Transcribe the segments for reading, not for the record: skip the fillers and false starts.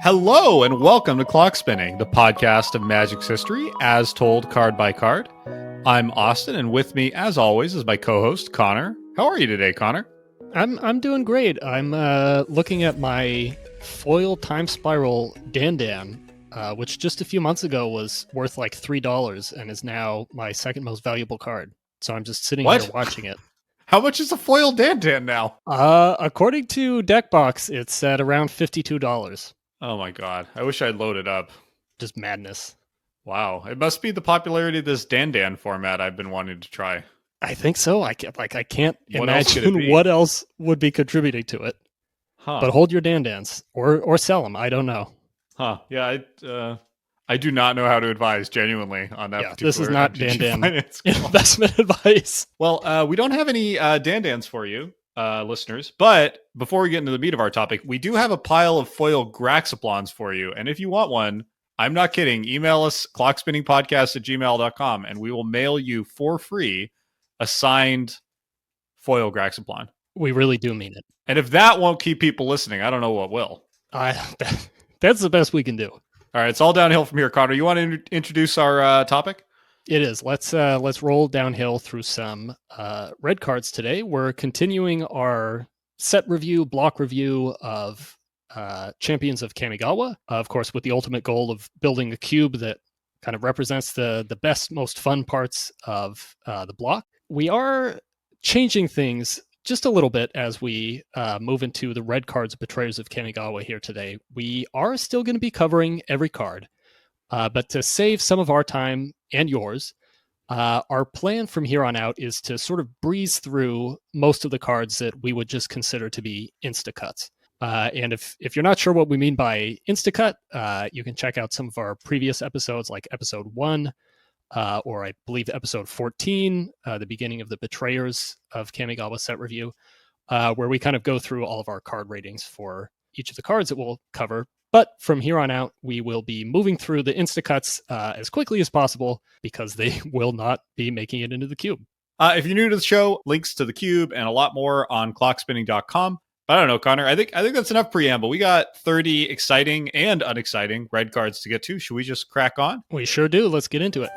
Hello and welcome to Clock Spinning, the podcast of Magic's history as told card by card. I'm Austin, and with me, as always, is my co-host Connor. How are you today, Connor? I'm doing great. I'm looking at my foil time spiral Dandan, which just a few months ago was worth like $3 and is now my second most valuable card. So I'm just sitting here watching it. How much is a foil Dandan now? According to Deckbox, it's at around $52. Oh my god, I wish I'd loaded up. Just madness. Wow, it must be the popularity of this Dandan format I've been wanting to try. I think so. I can't imagine what else would be contributing to it. But hold your Dandans or sell them. I don't know. Yeah, I do not know how to advise genuinely on that. Yeah, this is not Dandan investment advice. Well, we don't have any Dandans for you, listeners. But before we get into the meat of our topic, we do have a pile of foil Graxaplons for you. And if you want one, I'm not kidding. Email us clockspinningpodcast@gmail.com and we will mail you for free a signed foil Graxaplon. We really do mean it. And if that won't keep people listening, I don't know what will. That's the best we can do. All right, it's all downhill from here, Connor. You want to introduce our topic? It is. Let's roll downhill through some red cards today. We're continuing our set review, block review of Champions of Kamigawa, of course, with the ultimate goal of building a cube that kind of represents the best, most fun parts of the block. We are changing things just a little bit as we move into the red cards Betrayers of Kamigawa here today. We are still going to be covering every card, but to save some of our time and yours, our plan from here on out is to sort of breeze through most of the cards that we would just consider to be insta-cuts. And if you're not sure what we mean by insta-cut, you can check out some of our previous episodes like episode 1, or I believe episode 14, the beginning of the Betrayers of Kamigawa set review, where we kind of go through all of our card ratings for each of the cards that we'll cover. But from here on out, we will be moving through the Instacuts as quickly as possible because they will not be making it into the cube. If you're new to the show, links to the cube and a lot more on clockspinning.com. I don't know, Connor. I think that's enough preamble. We got 30 exciting and unexciting red cards to get to. Should we just crack on? We sure do. Let's get into it.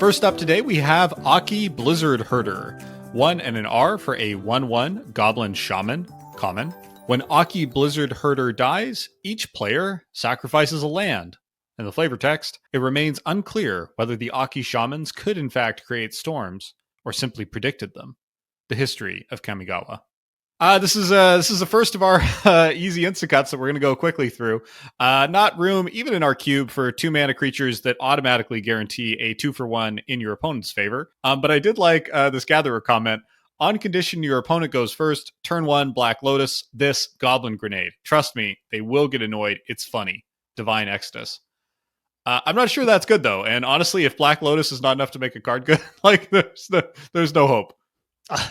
First up today, we have Akki Blizzard-Herder. 1 and an R for a 1/1 Goblin Shaman, common. When Akki Blizzard-Herder dies, each player sacrifices a land. In the flavor text, it remains unclear whether the Akki Shamans could in fact create storms or simply predicted them. The history of Kamigawa. This is the first of our easy insta-cuts that we're going to go quickly through. Not room, even in our cube, for 2-mana creatures that automatically guarantee a 2-for-1 in your opponent's favor. But I did like this Gatherer comment. On condition your opponent goes first, turn 1, Black Lotus, this Goblin Grenade. Trust me, they will get annoyed. It's funny. Divine Exodus. I'm not sure that's good, though. And honestly, if Black Lotus is not enough to make a card good, like there's no hope.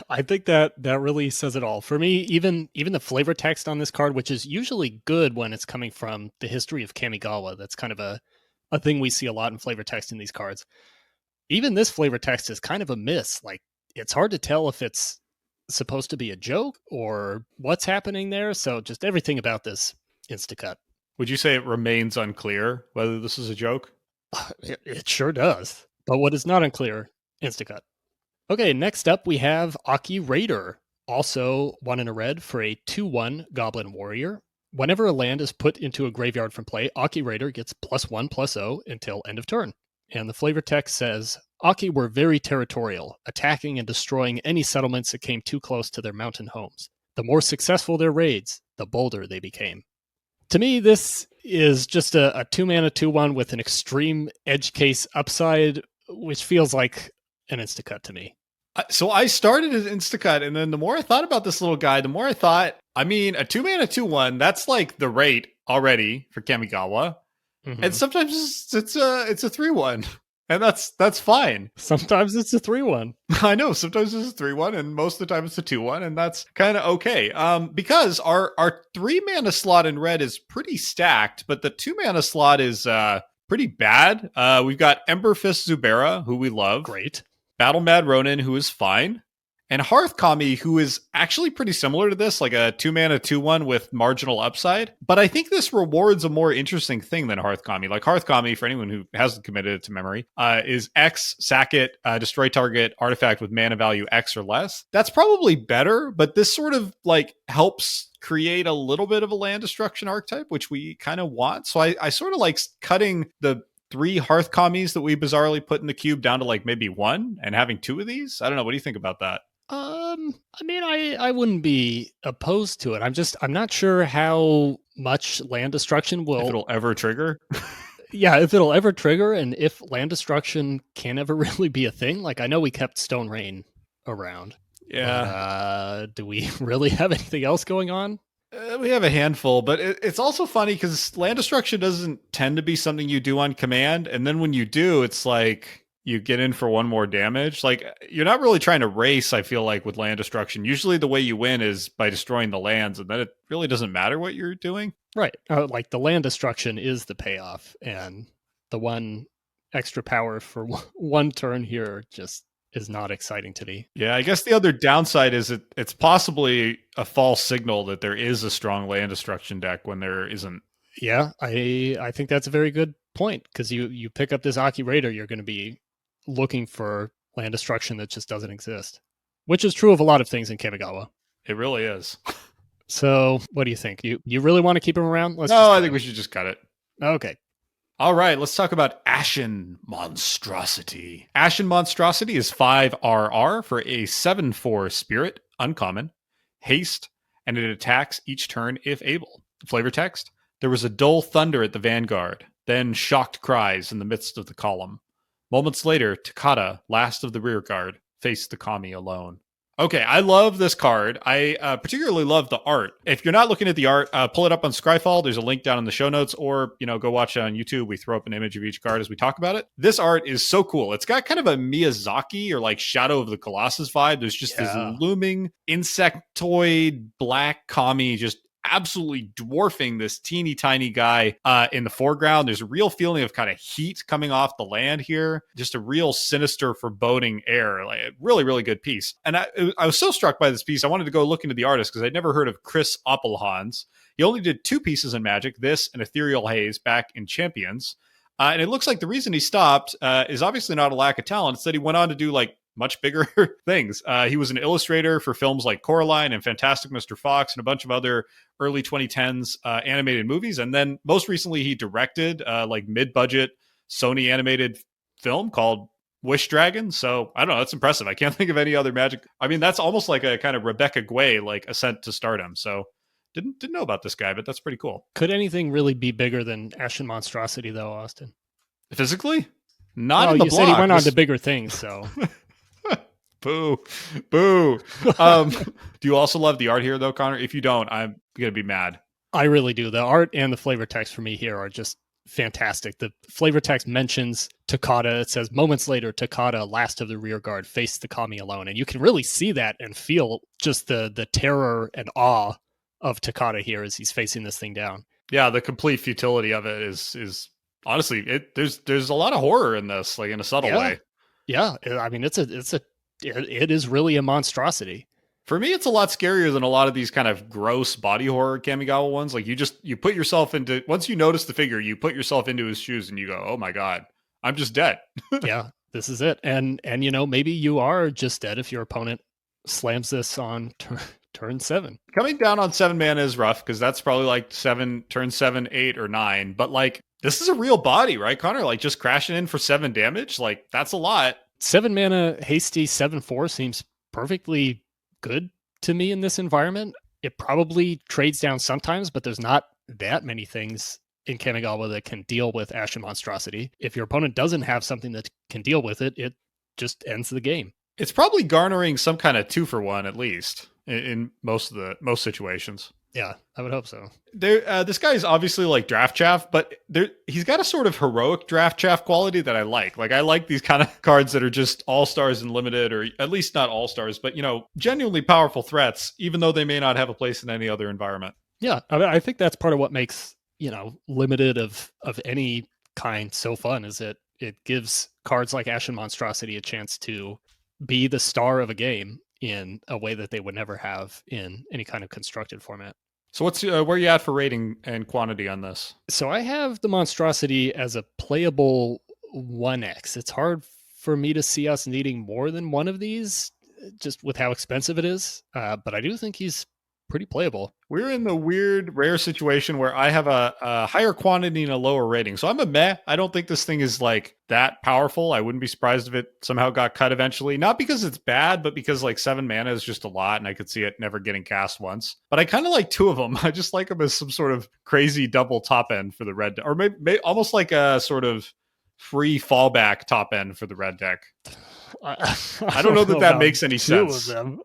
I think that really says it all. For me, even the flavor text on this card, which is usually good when it's coming from the history of Kamigawa, that's kind of a thing we see a lot in flavor text in these cards. Even this flavor text is kind of a miss. Like, it's hard to tell if it's supposed to be a joke or what's happening there. So just everything about this insta-cut. Would you say it remains unclear whether this is a joke? It sure does. But what is not unclear, insta-cut. Okay, next up we have Akki Raider, also 1 and a red for a 2/1 Goblin Warrior. Whenever a land is put into a graveyard from play, Akki Raider gets +1/+0 until end of turn. And the flavor text says, Akki were very territorial, attacking and destroying any settlements that came too close to their mountain homes. The more successful their raids, the bolder they became. To me, this is just a 2-mana 2/1 with an extreme edge case upside, which feels like an insta-cut to me. So I started as insta-cut, and then the more I thought about this little guy, the more I thought, I mean, a 2-mana 2/1, that's like the rate already for Kamigawa. Mm-hmm. And sometimes it's a 3/1. And that's fine. Sometimes it's a 3/1. I know, sometimes it's a 3/1, and most of the time it's a 2/1, and that's kind of okay. Because our 3-mana slot in red is pretty stacked, but the 2-mana slot is pretty bad. We've got Emberfist Zubera, who we love. Great. Battle Mad Ronin, who is fine, and Hearth Kami, who is actually pretty similar to this, like a 2-mana 2/1 with marginal upside. But I think this rewards a more interesting thing than Hearth Kami. Like Hearth Kami, for anyone who hasn't committed it to memory, is X, sack it, destroy target artifact with mana value X or less. That's probably better, but this sort of like helps create a little bit of a land destruction archetype, which we kind of want. So I sort of like cutting the 3 Hearth Kamis that we bizarrely put in the cube down to like maybe 1 and having 2 of these. I don't know. What do you think about that? I mean, I wouldn't be opposed to it. I'm not sure how much land destruction will... If it'll ever trigger? Yeah, if it'll ever trigger, and if land destruction can ever really be a thing. Like, I know we kept Stone Rain around. Yeah. But, do we really have anything else going on? We have a handful, but it's also funny because land destruction doesn't tend to be something you do on command. And then when you do, it's like you get in for 1 more damage. Like, you're not really trying to race, I feel like, with land destruction. Usually the way you win is by destroying the lands, and then it really doesn't matter what you're doing. Right. Like, the land destruction is the payoff, and the 1 extra power for 1 turn here just is not exciting to me. Yeah, I guess the other downside is it's possibly a false signal that there is a strong land destruction deck when there isn't. Yeah, I think that's a very good point, because you pick up this Akki Raider, you're going to be looking for land destruction that just doesn't exist, which is true of a lot of things in Kamigawa. It really is. So what do you think? You really want to keep him around? I think we should just cut it. Okay. All right, let's talk about Ashen Monstrosity. Ashen Monstrosity is 5 RR for a 7/4 spirit, uncommon, haste, and it attacks each turn if able. Flavor text: there was a dull thunder at the vanguard, then shocked cries in the midst of the column. Moments later, Takata, last of the rear guard, faced the Kami alone. Okay, I love this card. I particularly love the art. If you're not looking at the art, pull it up on Scryfall. There's a link down in the show notes, or go watch it on YouTube. We throw up an image of each card as we talk about it. This art is so cool. It's got kind of a Miyazaki or like Shadow of the Colossus vibe. There's just this looming insectoid black Kami just absolutely dwarfing this teeny tiny guy in the foreground. There's a real feeling of kind of heat coming off the land here. Just a real sinister, foreboding air. Like, really, really good piece. And I was so struck by this piece, I wanted to go look into the artist because I'd never heard of Chris Oppelhans. He only did 2 pieces in Magic, this and Ethereal Haze back in Champions. And it looks like the reason he stopped is obviously not a lack of talent. It's that he went on to do like much bigger things. He was an illustrator for films like Coraline and Fantastic Mr. Fox and a bunch of other early 2010s animated movies. And then most recently he directed like mid-budget Sony animated film called Wish Dragon. So I don't know, that's impressive. I can't think of any other Magic. I mean, that's almost like a kind of Rebecca Guay like ascent to stardom. So didn't know about this guy, but that's pretty cool. Could anything really be bigger than Ashen Monstrosity though, Austin? Physically? Not in the block. You said he went on to bigger things, so... Boo. Do you also love the art here, though, Connor? If you don't, I'm going to be mad. I really do. The art and the flavor text for me here are just fantastic. The flavor text mentions Takata. It says, moments later, Takata, last of the rear guard, faced the Kami alone. And you can really see that and feel just the terror and awe of Takata here as he's facing this thing down. Yeah, the complete futility of it is honestly, there's a lot of horror in this, like in a subtle way. Yeah, I mean, it is really a monstrosity. For me, it's a lot scarier than a lot of these kind of gross body horror Kamigawa ones. Like you put yourself into, once you notice the figure, you put yourself into his shoes and you go, oh my God, I'm just dead. Yeah, this is it. And maybe you are just dead if your opponent slams this on turn 7. Coming down on 7 mana is rough because that's probably like turn 7, 8, or 9. But like, this is a real body, right, Connor? Like just crashing in for 7 damage. Like that's a lot. 7 mana hasty 7/4 seems perfectly good to me in this environment. It probably trades down sometimes, but there's not that many things in Kamigawa that can deal with Ashen Monstrosity. If your opponent doesn't have something that can deal with it, it just ends the game. It's probably garnering some kind of 2-for-1 at least in most situations. Yeah, I would hope so. This guy is obviously like draft chaff, but he's got a sort of heroic draft chaff quality that I like. Like I like these kind of cards that are just all-stars and limited, or at least not all-stars, but genuinely powerful threats, even though they may not have a place in any other environment. Yeah, I think that's part of what makes, limited of any kind so fun, is it gives cards like Ashen Monstrosity a chance to be the star of a game in a way that they would never have in any kind of constructed format. So what's where are you at for rating and quantity on this? So I have the Monstrosity as a playable 1x. It's hard for me to see us needing more than one of these, just with how expensive it is. But I do think he's pretty playable. We're in the weird, rare situation where I have a higher quantity and a lower rating. So I'm a meh. I don't think this thing is like that powerful. I wouldn't be surprised if it somehow got cut eventually. Not because it's bad, but because like 7 mana is just a lot and I could see it never getting cast once. But I kind of like 2 of them. I just like them as some sort of crazy double top end for the red deck. Or maybe almost like a sort of free fallback top end for the red deck. I don't know that makes any sense. Of them.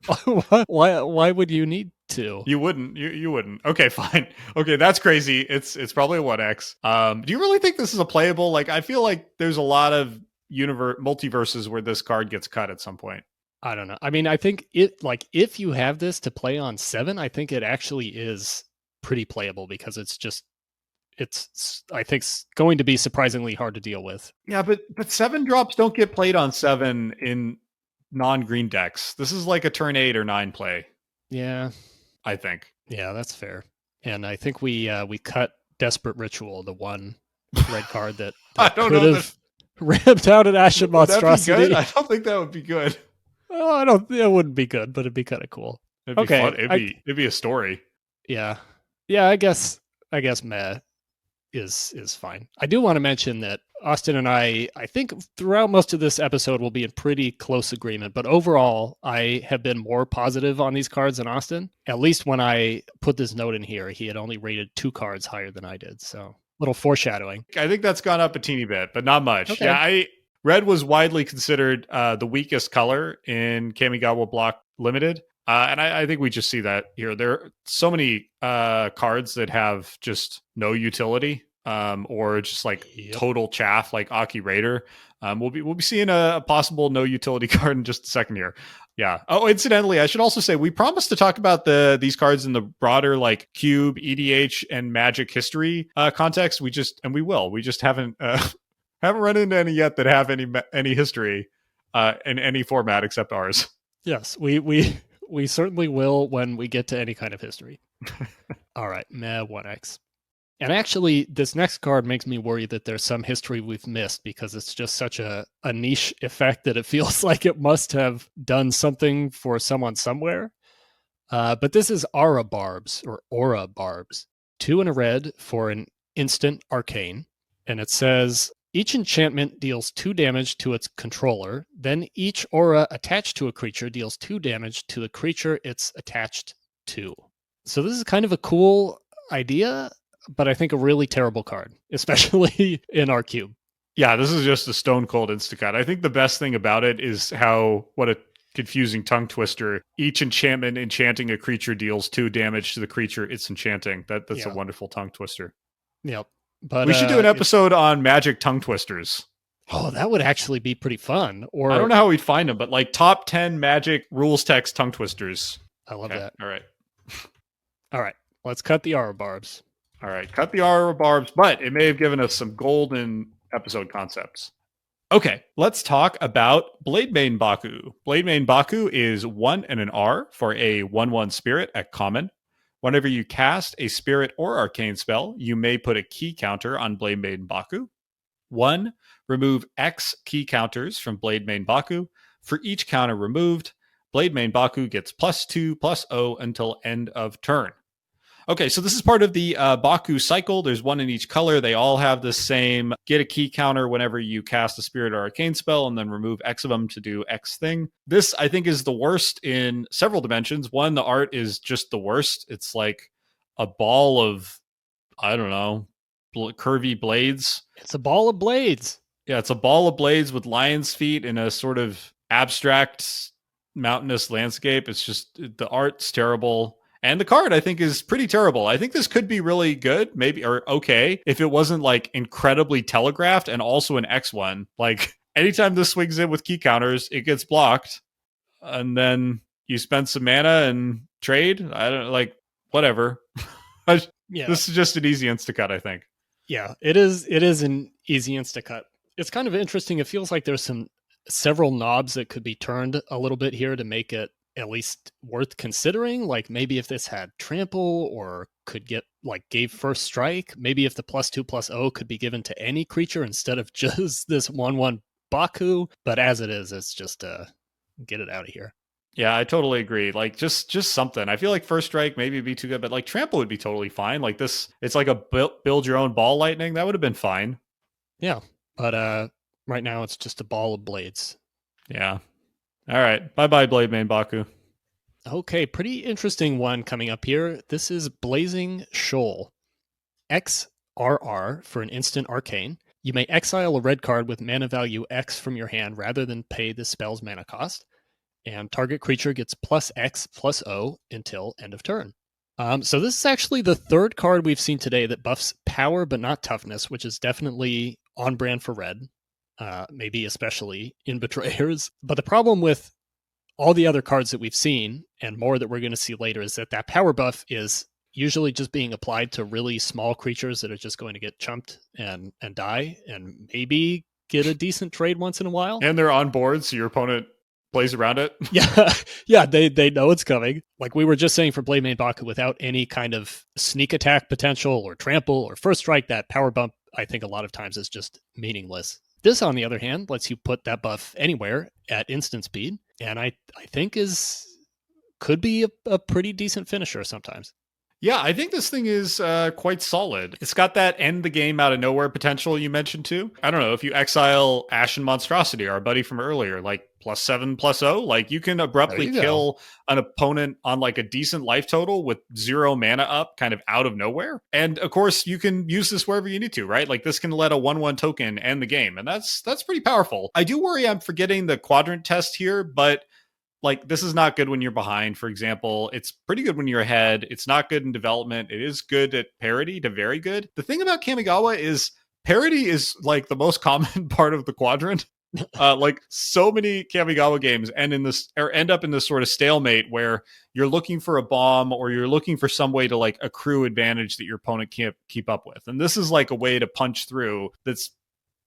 Why would you need to? You wouldn't. You wouldn't. Okay, fine. Okay, that's crazy. It's probably a 1x. Do you really think this is a playable? Like, I feel like there's a lot of multiverses where this card gets cut at some point. I don't know. I mean, I think if you have this to play on 7, I think it actually is pretty playable because it's I think it's going to be surprisingly hard to deal with. Yeah, but 7 drops don't get played on 7 in non-green decks. This is like a turn 8 or 9 play. Yeah, I think. Yeah, that's fair. And I think we cut Desperate Ritual, the one red card that I don't know have ripped out an Ashen Monstrosity. I don't think that would be good. Oh, it wouldn't be good, but it'd be kind of cool. It'd be fun. It'd be a story. Yeah. I guess meh is fine. I do want to mention that Austin and I think throughout most of this episode we'll be in pretty close agreement, but overall I have been more positive on these cards than Austin. At least when I put this note in here, he had only rated 2 cards higher than I did, so little foreshadowing. I think that's gone up a teeny bit, but not much. Okay. Yeah, red was widely considered the weakest color in Kamigawa Block Limited. And I think we just see that here. There are so many cards that have just no utility, or just like total chaff, like Akki Raider. We'll be seeing a possible no utility card in just a second here. Yeah. Oh, incidentally, I should also say we promised to talk about these cards in the broader like Cube, EDH, and Magic history context. We just haven't run into any yet that have any history in any format except ours. Yes, we certainly will when we get to any kind of history. All right, meh 1x. And actually, this next card makes me worry that there's some history we've missed because it's just such a niche effect that it feels like it must have done something for someone somewhere. But this is Barbs, or Aura Barbs. 2 and a red for an instant arcane. And it says, each enchantment deals 2 damage to its controller. Then each aura attached to a creature deals 2 damage to the creature it's attached to. So this is kind of a cool idea, but I think a really terrible card, especially in our cube. Yeah, this is just a stone cold instacut. I think the best thing about it is what a confusing tongue twister. Each enchantment enchanting a creature deals 2 damage to the creature it's enchanting. That's a wonderful tongue twister. Yep. But we should do an episode on magic tongue twisters. Oh, that would actually be pretty fun. Or I don't know how we'd find them, but like top 10 magic rules text tongue twisters. I love that. All right. Let's cut the Aura Barbs. All right. Cut the Aura Barbs, but it may have given us some golden episode concepts. Okay. Let's talk about Blademane Baku. Blademane Baku is 1 and an R for a 1/1 spirit at common. Whenever you cast a spirit or arcane spell, you may put a key counter on Blademane Baku. 1. Remove X key counters from Blademane Baku. For each counter removed, Blademane Baku gets +2/+0 until end of turn. Okay, so this is part of the Baku cycle. There's 1 in each color. They all have the same get a key counter whenever you cast a spirit or arcane spell and then remove X of them to do X thing. This, I think, is the worst in several dimensions. 1, the art is just the worst. It's like a ball of, I don't know, curvy blades. It's a ball of blades. Yeah, it's a ball of blades with lion's feet in a sort of abstract mountainous landscape. It's just, the art's terrible. And the card, I think, is pretty terrible. I think this could be really good, maybe, or okay, if it wasn't like incredibly telegraphed and also an X1. Like anytime this swings in with key counters, it gets blocked. And then you spend some mana and trade. I don't like, whatever. Yeah. This is just an easy insta-cut, I think. Yeah, it is an easy insta-cut. It's kind of interesting. It feels like there's some several knobs that could be turned a little bit here to make it at least worth considering. Like maybe if this had trample or could get gave first strike, maybe if the +2/+0 could be given to any creature instead of just this 1/1 Baku. But as it is, it's just get it out of here. Yeah, I totally agree. Like just something. I feel like first strike maybe would be too good, but like trample would be totally fine. Like this, it's like a build your own ball lightning. That would have been fine. Yeah, but right now it's just a ball of blades. Yeah. All right. Bye-bye, Blademane Baku. Okay, pretty interesting one coming up here. This is Blazing Shoal. XRR for an instant arcane. You may exile a red card with mana value X from your hand rather than pay the spell's mana cost. And target creature gets +X/+O until end of turn. So this is actually the third card we've seen today that buffs power but not toughness, which is definitely on brand for red, maybe especially in Betrayers. But the problem with all the other cards that we've seen, and more that we're going to see later, is that power buff is usually just being applied to really small creatures that are just going to get chumped and die, and maybe get a decent trade once in a while. And they're on board, so your opponent plays around it. Yeah, they know it's coming. Like we were just saying for Blademane Baku, without any kind of sneak attack potential or trample or first strike, that power bump, I think a lot of times is just meaningless. This, on the other hand, lets you put that buff anywhere at instant speed, and I think could be a pretty decent finisher sometimes. Yeah, I think this thing is quite solid. It's got that end the game out of nowhere potential you mentioned too. I don't know, if you exile Ashen Monstrosity, our buddy from earlier, like +7/+0, like you can abruptly kill an opponent on like a decent life total with 0 mana up kind of out of nowhere. And of course, you can use this wherever you need to, right? Like this can let a 1/1 token end the game, and that's pretty powerful. I do worry I'm forgetting the quadrant test here, but like this is not good when you're behind, for example. It's pretty good when you're ahead. It's not good in development. It is good at parity to very good. The thing about Kamigawa is parity is like the most common part of the quadrant. Like so many Kamigawa games end up in this sort of stalemate where you're looking for a bomb or you're looking for some way to like accrue advantage that your opponent can't keep up with. And this is like a way to punch through that's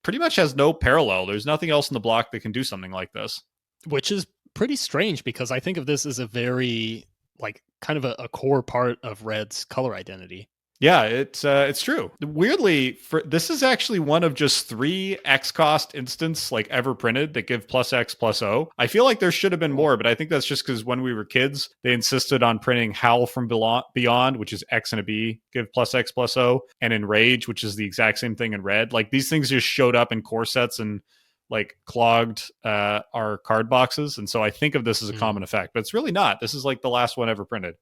pretty much has no parallel. There's nothing else in the block that can do something like this. Which is pretty strange because I think of this as a very like kind of a core part of Red's color identity. Yeah, it's true. Weirdly, this is actually one of just 3 X cost instants like ever printed that give +X/+O. I feel like there should have been more, but I think that's just because when we were kids, they insisted on printing Howl from Beyond, which is X and a B, give +X/+O, and Enrage, which is the exact same thing in red. Like these things just showed up in core sets and like clogged our card boxes, and so I think of this as a common effect, but it's really not. This is like the last one ever printed.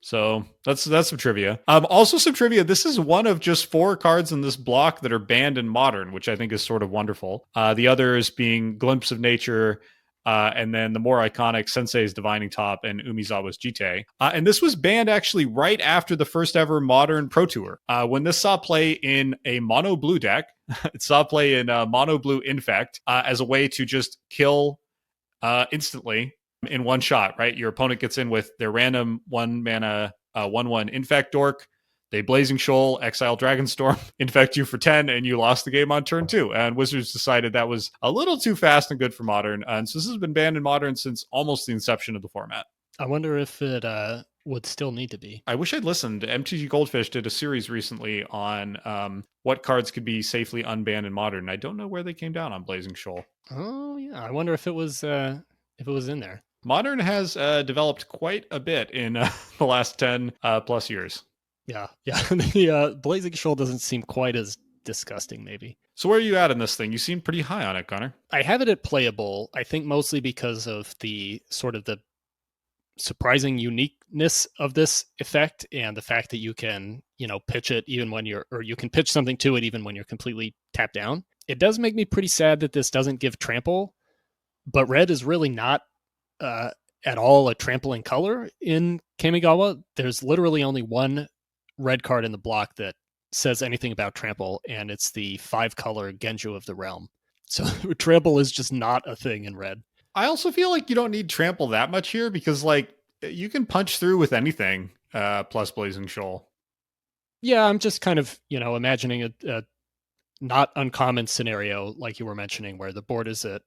So that's some trivia. Also some trivia. This is one of just 4 cards in this block that are banned in Modern, which I think is sort of wonderful. The others being Glimpse of Nature, and then the more iconic Sensei's Divining Top and Umizawa's Jite. And this was banned actually right after the first ever Modern Pro Tour. When this saw play in a mono blue deck, it saw play in mono blue Infect as a way to just kill instantly in one shot, right? Your opponent gets in with their random 1 mana 1/1 Infect Dork. They Blazing Shoal, exile Dragonstorm, infect you for 10, and you lost the game on turn 2. And Wizards decided that was a little too fast and good for Modern. And so this has been banned in Modern since almost the inception of the format. I wonder if it would still need to be. I wish I'd listened. MTG Goldfish did a series recently on what cards could be safely unbanned in Modern. I don't know where they came down on Blazing Shoal. Oh, yeah. I wonder if it was in there. Modern has developed quite a bit in the last 10 plus years. Yeah. The Blazing Shoal doesn't seem quite as disgusting, maybe. So where are you at in this thing? You seem pretty high on it, Connor. I have it at playable, I think mostly because of the sort of the surprising uniqueness of this effect and the fact that you can, pitch it even when you can pitch something to it even when you're completely tapped down. It does make me pretty sad that this doesn't give trample, but red is really not at all a trampling color in Kamigawa. There's literally only one red card in the block that says anything about trample, and it's the 5-color Genju of the Realm. So trample is just not a thing in red. I also feel like you don't need trample that much here because like you can punch through with anything plus Blazing Shoal. Yeah, I'm just kind of, imagining a not uncommon scenario, like you were mentioning, where the board is at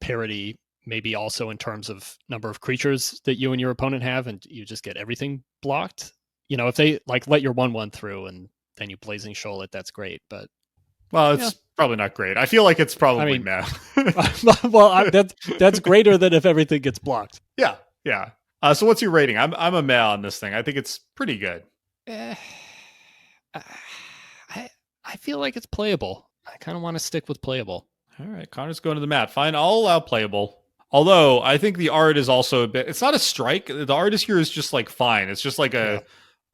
parity, maybe also in terms of number of creatures that you and your opponent have, and you just get everything blocked. If they like let your 1/1 through and then you Blazing Shoal it, that's great. But Well, it's probably not great. I feel like it's probably meh. Well, that's greater than if everything gets blocked. Yeah. So what's your rating? I'm a meh on this thing. I think it's pretty good. I feel like it's playable. I kind of want to stick with playable. All right, Connor's going to the mat. Fine, I'll allow playable. Although I think the art is also a bit. It's not a strike. The artist here is just like fine. It's just like a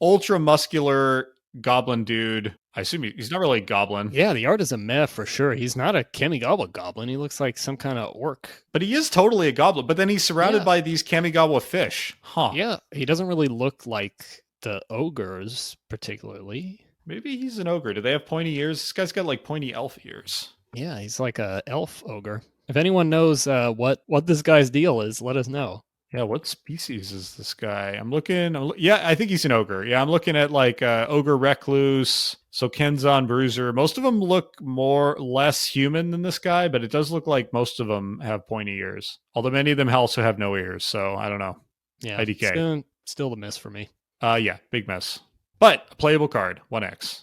ultra muscular goblin dude. I assume he's not really a goblin. Yeah, the art is a meh for sure. He's not a Kamigawa goblin. He looks like some kind of orc. But he is totally a goblin. But then he's surrounded by these Kamigawa fish. Huh. Yeah, he doesn't really look like the ogres particularly. Maybe he's an ogre. Do they have pointy ears? This guy's got like pointy elf ears. Yeah, he's like a elf ogre. If anyone knows what this guy's deal is, let us know. Yeah, what species is this guy? I'm looking. I think he's an ogre. Yeah, I'm looking at like Ogre Recluse, so Kenzan Bruiser. Most of them look less human than this guy, but it does look like most of them have pointy ears. Although many of them also have no ears, so I don't know. Yeah, IDK. Still the miss for me. Yeah, big mess. But a playable card, 1x.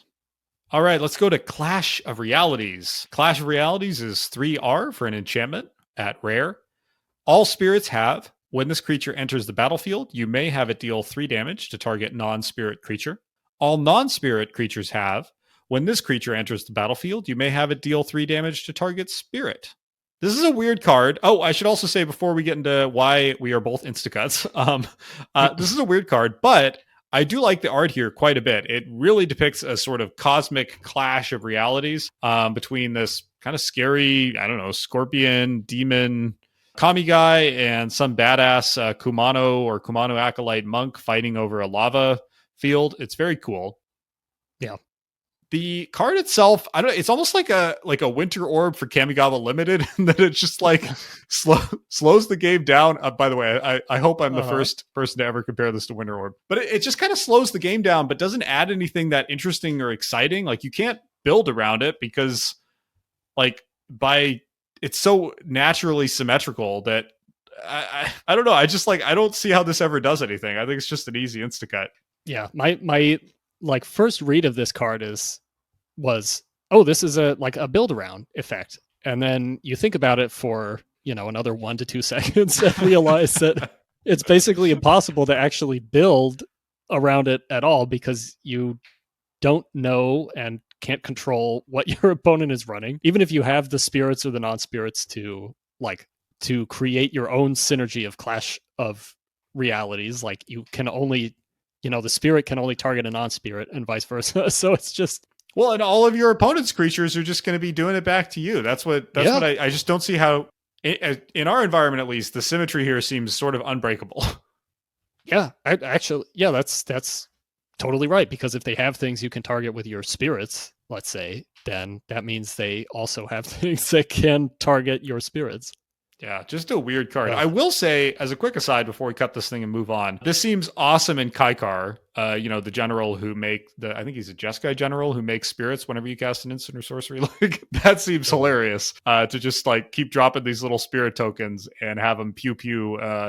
All right, let's go to Clash of Realities. Clash of Realities is 3R for an enchantment at rare. All spirits have, when this creature enters the battlefield, you may have it deal 3 damage to target non-spirit creature. All non-spirit creatures have, when this creature enters the battlefield, you may have it deal 3 damage to target spirit. This is a weird card. Oh, I should also say before we get into why we are both instacuts, this is a weird card, but I do like the art here quite a bit. It really depicts a sort of cosmic clash of realities between this kind of scary, I don't know, scorpion, demon, kami guy, and some badass Kumano or Kumano acolyte monk fighting over a lava field. It's very cool. Yeah. The card itself, it's almost like a winter orb for Kamigawa Limited, and that it just like slows the game down. By the way, I hope I'm the first person to ever compare this to Winter Orb. But it just kind of slows the game down, but doesn't add anything that interesting or exciting. Like you can't build around it because it's so naturally symmetrical that I don't know. I don't see how this ever does anything. I think it's just an easy insta-cut. Yeah, my first read of this card was this is a build around effect, and then you think about it for another 1 to 2 seconds and realize that it's basically impossible to actually build around it at all because you don't know and can't control what your opponent is running. Even if you have the spirits or the non-spirits to create your own synergy of clash of realities, like you can only the spirit can only target a non-spirit and vice versa. So it's just and all of your opponent's creatures are just going to be doing it back to you. That's what I just don't see how in our environment, at least, the symmetry here seems sort of unbreakable. Yeah, that's totally right, because if they have things you can target with your spirits, let's say, then that means they also have things that can target your spirits. Yeah, just a weird card. Yeah. I will say, as a quick aside before we cut this thing and move on, this seems awesome in Kaikar, the general who I think he's a Jeskai general who makes spirits whenever you cast an instant or sorcery. That seems hilarious to just keep dropping these little spirit tokens and have them pew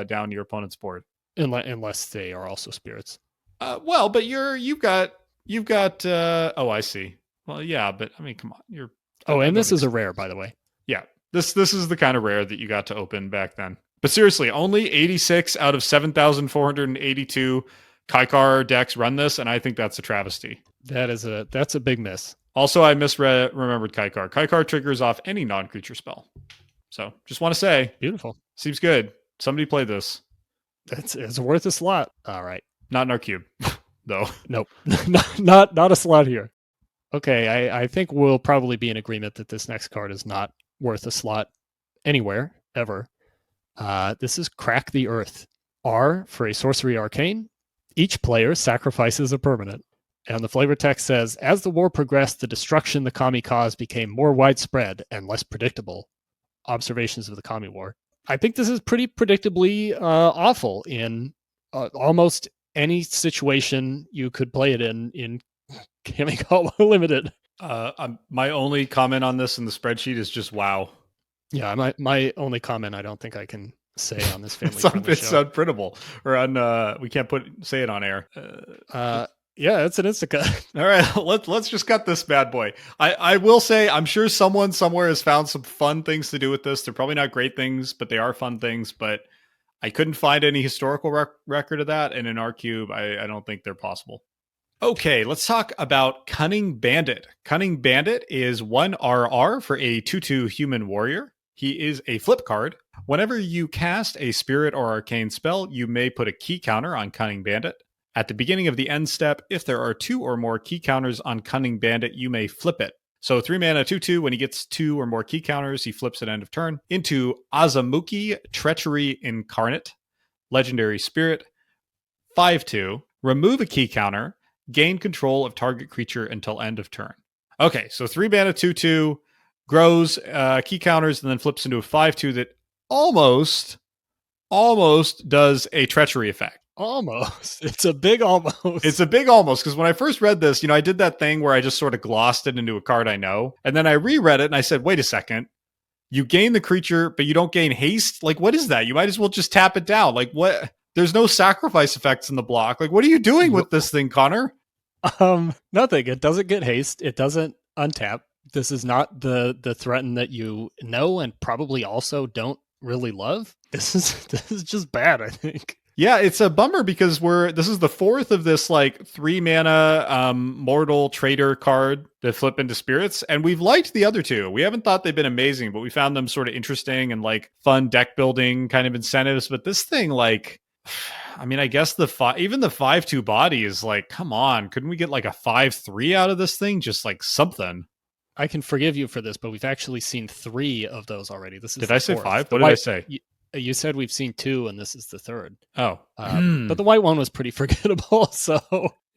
down your opponent's board. Unless they are also spirits. But you've got I see. Well, yeah, but I mean, come on, and this is a rare, by the way. Yeah. This is the kind of rare that you got to open back then. But seriously, only 86 out of 7,482 Kaikar decks run this, and I think that's a travesty. That's a big miss. Also, I remembered Kaikar. Kaikar triggers off any non-creature spell. So, just want to say, beautiful. Seems good. Somebody play this. It's worth a slot. All right. Not in our cube, though. Nope. not a slot here. Okay, I think we'll probably be in agreement that this next card is not worth a slot anywhere, ever. This is Crack the Earth. R for a sorcery arcane. Each player sacrifices a permanent. And the flavor text says, as the war progressed, the destruction the Kami caused became more widespread and less predictable. Observations of the Kami War. I think this is pretty predictably awful in almost any situation you could play it in Kamigawa Limited. My only comment on this in the spreadsheet is just wow. Yeah, my only comment I don't think I can say on this family It's unprintable, or on we can't say it on air. Yeah, it's an Instacut. All right, let's just cut this bad boy. I will say I'm sure someone somewhere has found some fun things to do with this. They're probably not great things, but they are fun things. But I couldn't find any historical record of that, and in our cube, I don't think they're possible. Okay, let's talk about Cunning Bandit. Cunning Bandit is 1 RR for a 2/2 human warrior. He is a flip card. Whenever you cast a spirit or arcane spell, you may put a key counter on Cunning Bandit. At the beginning of the end step, if there are 2 or more key counters on Cunning Bandit, you may flip it. So 3 mana 2/2, when he gets 2 or more key counters, he flips at end of turn into Azamuki, Treachery Incarnate, Legendary Spirit, 5/2, remove a key counter, gain control of target creature until end of turn. Okay, so 3 mana 2/2, grows key counters, and then flips into a 5/2 that almost does a treachery effect. Almost. It's a big almost. It's a big almost, because when I first read this, I did that thing where I just sort of glossed it into a card I know. And then I reread it and I said, wait a second. You gain the creature, but you don't gain haste? Like, what is that? You might as well just tap it down. Like, what? There's no sacrifice effects in the block. Like, what are you doing with this thing, Connor? Nothing. It doesn't get haste. It doesn't untap. This is not the threaten that you know and probably also don't really love. This is just bad, I think. Yeah, it's a bummer because this is the 4th of this like 3 mana mortal trader card that flip into spirits, and we've liked the other 2. We haven't thought they've been amazing, but we found them sort of interesting and like fun deck building kind of incentives. But this thing, like, I mean, I guess even the 5/2 body is like, come on, couldn't we get like a 5/3 out of this thing? Just like something. I can forgive you for this, but we've actually seen 3 of those already. This is Did I say 5? What did I say? You said we've seen 2, and this is the 3rd. Oh. But the white one was pretty forgettable, so...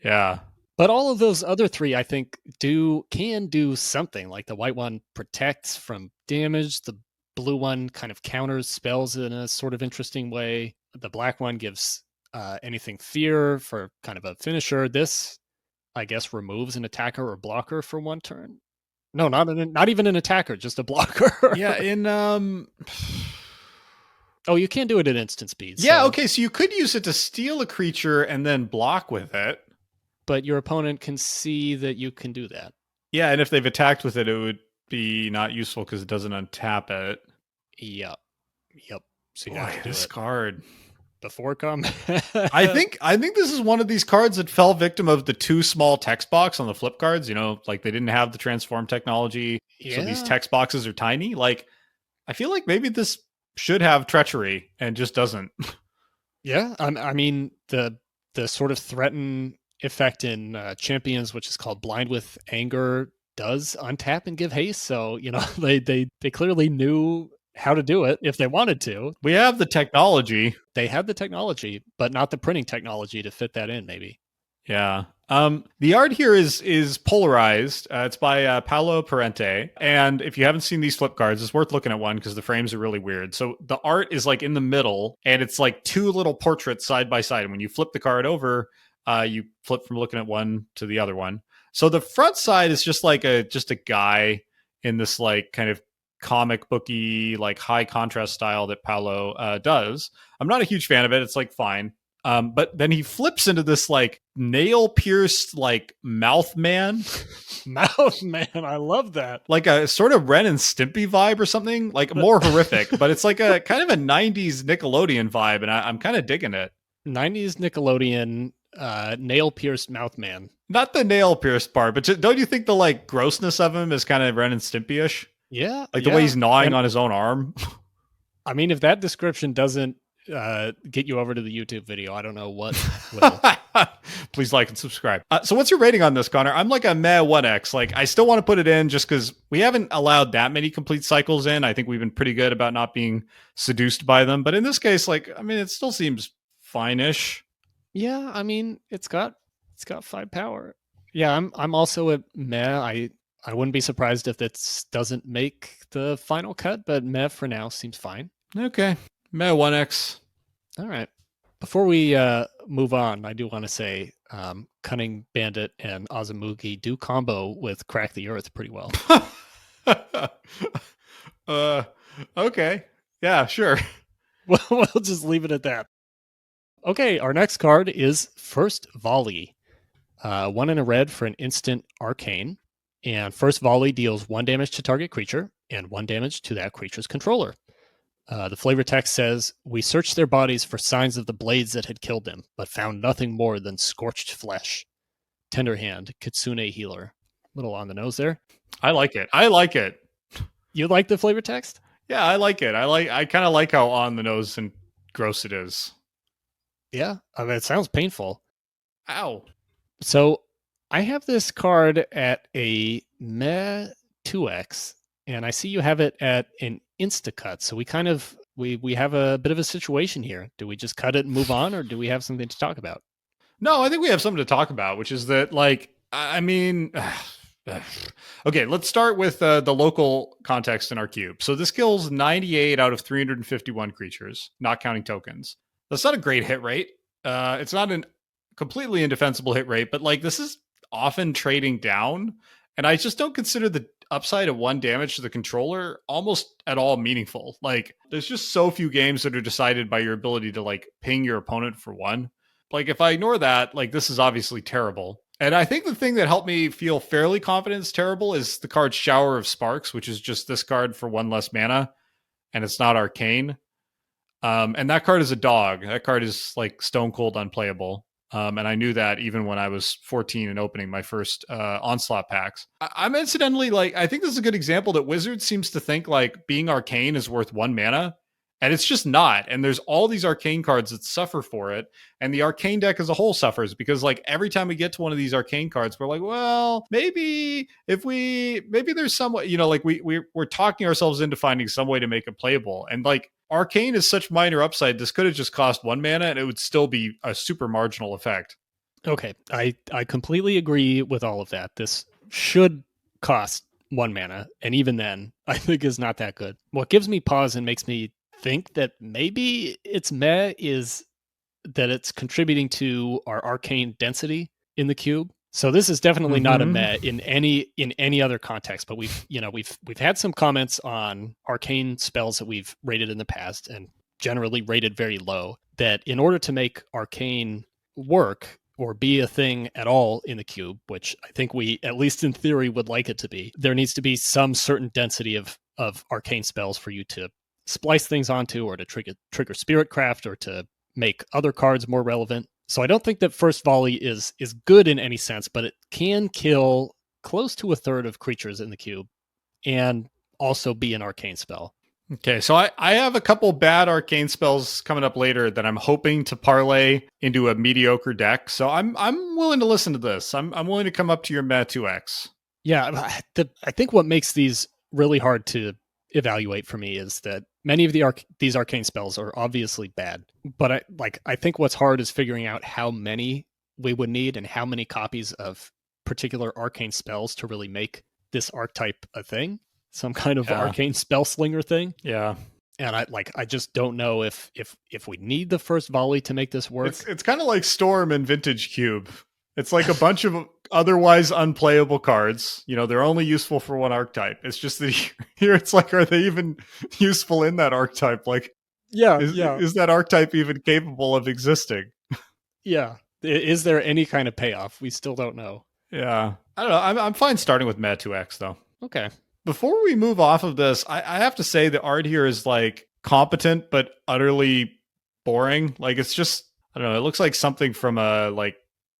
Yeah. But all of those other 3, I think, can do something. Like the white one protects from damage. The blue one kind of counters spells in a sort of interesting way. The black one gives anything fear for kind of a finisher. This, I guess, removes an attacker or blocker for 1 turn. No, not even an attacker, just a blocker. Yeah, in... Oh, you can do it at instant speed. Yeah, okay, so you could use it to steal a creature and then block with it. But your opponent can see that you can do that. Yeah, and if they've attacked with it, it would be not useful because it doesn't untap it. Yep. So you have to do this card. Before combat. I think this is one of these cards that fell victim of the too small text box on the flip cards. Like they didn't have the transform technology, so these text boxes are tiny. Like, I feel like maybe this should have treachery and just doesn't. Yeah, I mean the sort of threaten effect in Champions, which is called Blind with Anger, does untap and give haste. So they clearly knew how to do it if they wanted to. We have the technology. They had the technology, but not the printing technology to fit that in. Maybe. Yeah. The art here is polarized. It's by Paolo Parente. And if you haven't seen these flip cards, it's worth looking at one because the frames are really weird. So the art is like in the middle and it's like 2 little portraits side by side. And when you flip the card over, you flip from looking at one to the other one. So the front side is just like a guy in this like kind of comic booky, like high contrast style that Paolo does. I'm not a huge fan of it. It's like fine. But then he flips into this like nail pierced like mouth man. Mouth man, I love that. Like a sort of Ren and Stimpy vibe or something, like more horrific, but it's like a kind of a 90s Nickelodeon vibe, and I'm kind of digging it. 90s Nickelodeon nail pierced mouth man. Not the nail pierced part, but don't you think the like grossness of him is kind of Ren and Stimpy-ish? Yeah. Like the way he's gnawing on his own arm. I mean, if that description doesn't get you over to the YouTube video, I don't know what will. Please like and subscribe. So what's your rating on this, Connor? I'm like a meh 1x. Like, I still want to put it in just because we haven't allowed that many complete cycles in. I think we've been pretty good about not being seduced by them. But in this case, like, I mean, it still seems fine-ish. Yeah, I mean, it's got 5 power. Yeah, I'm also a meh. I wouldn't be surprised if this doesn't make the final cut, but meh for now seems fine. Okay. Meh 1x. All right. Before we move on, I do want to say Cunning, Bandit, and Azamuki do combo with Crack the Earth pretty well. Okay. Yeah, sure. We'll just leave it at that. Okay, our next card is First Volley. 1 in a red for an instant arcane. And First Volley deals 1 damage to target creature and 1 damage to that creature's controller. The flavor text says, "We searched their bodies for signs of the blades that had killed them, but found nothing more than scorched flesh. Tender hand, Kitsune healer." Little on the nose there. I like it. You like the flavor text? Yeah, I like it. I kind of like how on the nose and gross it is. Yeah, I mean, it sounds painful. Ow. So I have this card at a meh 2x, and I see you have it at an insta-cut. So we have a bit of a situation here. Do we just cut it and move on, or do we have something to talk about? No, I think we have something to talk about, which is that, like, I mean, okay, let's start with the local context in our cube. So this kills 98 out of 351 creatures, not counting tokens. That's not a great hit rate. It's not a completely indefensible hit rate, but like this is often trading down, and I just don't consider the upside of 1 damage to the controller almost at all meaningful. Like, there's just so few games that are decided by your ability to like ping your opponent for 1. Like, if I ignore that, like, this is obviously terrible. And I think the thing that helped me feel fairly confident it's terrible is the card Shower of Sparks, which is just this card for 1 less mana, and it's not arcane. And that card is a dog. That card is like stone cold unplayable. And I knew that even when I was 14 and opening my first Onslaught packs. I'm incidentally like, I think this is a good example that Wizards seems to think like being arcane is worth 1 mana. And it's just not. And there's all these arcane cards that suffer for it. And the arcane deck as a whole suffers because like every time we get to one of these arcane cards, we're like, well, maybe there's some way, you know, like we're talking ourselves into finding some way to make it playable. And like arcane is such minor upside. This could have just cost 1 mana and it would still be a super marginal effect. Okay, I completely agree with all of that. This should cost 1 mana. And even then, I think is not that good. What gives me pause and makes me think that maybe its meh is that it's contributing to our arcane density in the cube. So this is definitely not a meh in any other context, but we've had some comments on arcane spells that we've rated in the past and generally rated very low, that in order to make arcane work or be a thing at all in the cube, which I think we, at least in theory, would like it to be, there needs to be some certain density of arcane spells for you to splice things onto, or to trigger Spiritcraft, or to make other cards more relevant. So I don't think that First Volley is good in any sense, but it can kill close to a third of creatures in the cube and also be an arcane spell. Okay, so I have a couple bad arcane spells coming up later that I'm hoping to parlay into a mediocre deck. So I'm willing to listen to this. I'm willing to come up to your Meta 2X. Yeah, I think what makes these really hard to evaluate for me is that many of these arcane spells are obviously bad, but I think what's hard is figuring out how many we would need and how many copies of particular arcane spells to really make this archetype a thing, some kind of arcane spell slinger thing. Yeah. And I just don't know if we need the First Volley to make this work. It's kind of like Storm and Vintage Cube. It's like a bunch of otherwise unplayable cards. You know, they're only useful for 1 archetype. It's just that here it's like, are they even useful in that archetype? Like, is that archetype even capable of existing? Yeah. Is there any kind of payoff? We still don't know. Yeah. I don't know. I'm fine starting with Meta 2X, though. Okay. Before we move off of this, I have to say the art here is like competent, but utterly boring. Like, it's just, I don't know. It looks like something from a like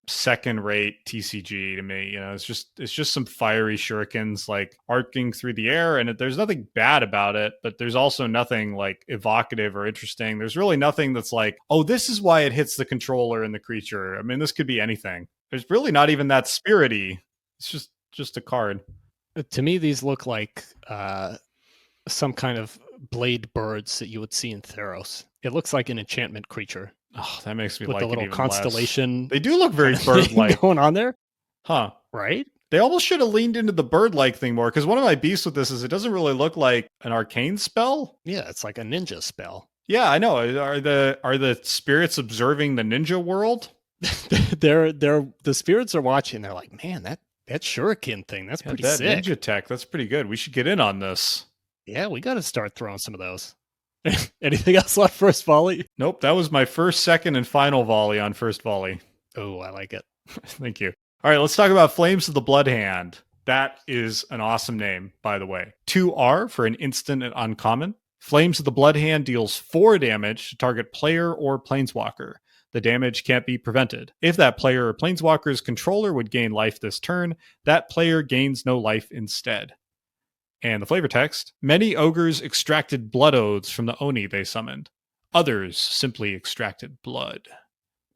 second-rate TCG to me. You know, it's just some fiery shurikens like arcing through the air, and there's nothing bad about it, but there's also nothing like evocative or interesting. There's really nothing that's like, oh, this is why it hits the controller and the creature. I mean, this could be anything. There's really not even that spirity. It's just a card. To me, these look like some kind of blade birds that you would see in Theros. It looks like an enchantment creature. Oh, that makes me with like the little it even constellation. Less. They do look very bird-like going on there, huh? Right? They almost should have leaned into the bird-like thing more, because one of my beefs with this is it doesn't really look like an arcane spell. Yeah, it's like a ninja spell. Yeah, I know. Are the spirits observing the ninja world? they're the spirits are watching. They're like, man, that shuriken thing, that's pretty That sick. ninja tech, that's pretty good. We should get in on this. Yeah, we got to start throwing some of those. Anything else on first volley? Nope, that was my first, second, and final volley on first volley. Oh, I like it. Thank you. All right, let's talk about Flames of the Blood Hand. That is an awesome name, by the way. 2R for an instant and uncommon. Flames of the Blood Hand deals 4 damage to target player or planeswalker. The damage can't be prevented. If that player or planeswalker's controller would gain life this turn, that player gains no life instead. And the flavor text: many ogres extracted blood oaths from the Oni they summoned. Others simply extracted blood.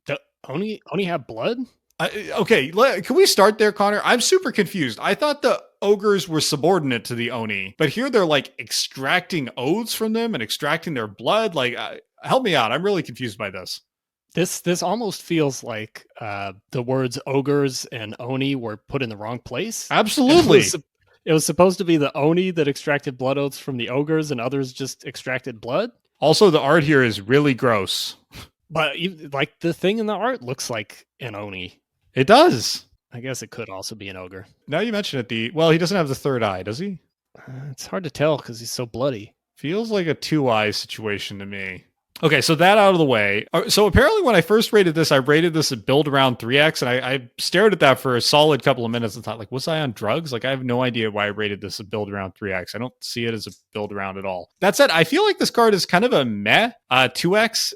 The Oni have blood? Okay, can we start there, Connor? I'm super confused. I thought the ogres were subordinate to the Oni, but here they're like extracting oaths from them and extracting their blood. Like, help me out. I'm really confused by this. This almost feels like the words ogres and Oni were put in the wrong place. Absolutely. It was supposed to be the Oni that extracted blood oaths from the ogres, and others just extracted blood. Also, the art here is really gross. But like the thing in the art looks like an Oni. It does. I guess it could also be an ogre. Now you mention it, he doesn't have the third eye, does he? It's hard to tell because he's so bloody. Feels like a 2-eye situation to me. Okay, so that out of the way. So apparently when I first rated this, I rated this at build around 3x, and I stared at that for a solid couple of minutes and thought, like, was I on drugs? Like, I have no idea why I rated this a build around 3x. I don't see it as a build around at all. That said, I feel like this card is kind of a meh 2x.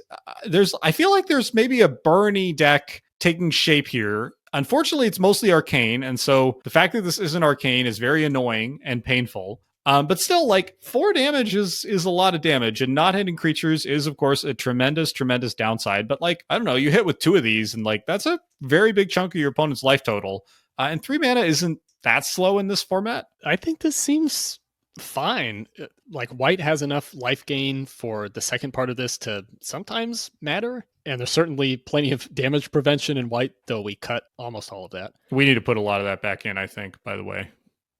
I feel like there's maybe a Burny deck taking shape here. Unfortunately, it's mostly arcane, and so the fact that this isn't arcane is very annoying and painful. But still, like, 4 damage is a lot of damage, and not hitting creatures is, of course, a tremendous downside. But, like, I don't know, you hit with 2 of these, and, like, that's a very big chunk of your opponent's life total. And 3 mana isn't that slow in this format. I think this seems fine. Like, white has enough life gain for the second part of this to sometimes matter. And there's certainly plenty of damage prevention in white, though we cut almost all of that. We need to put a lot of that back in, I think, by the way.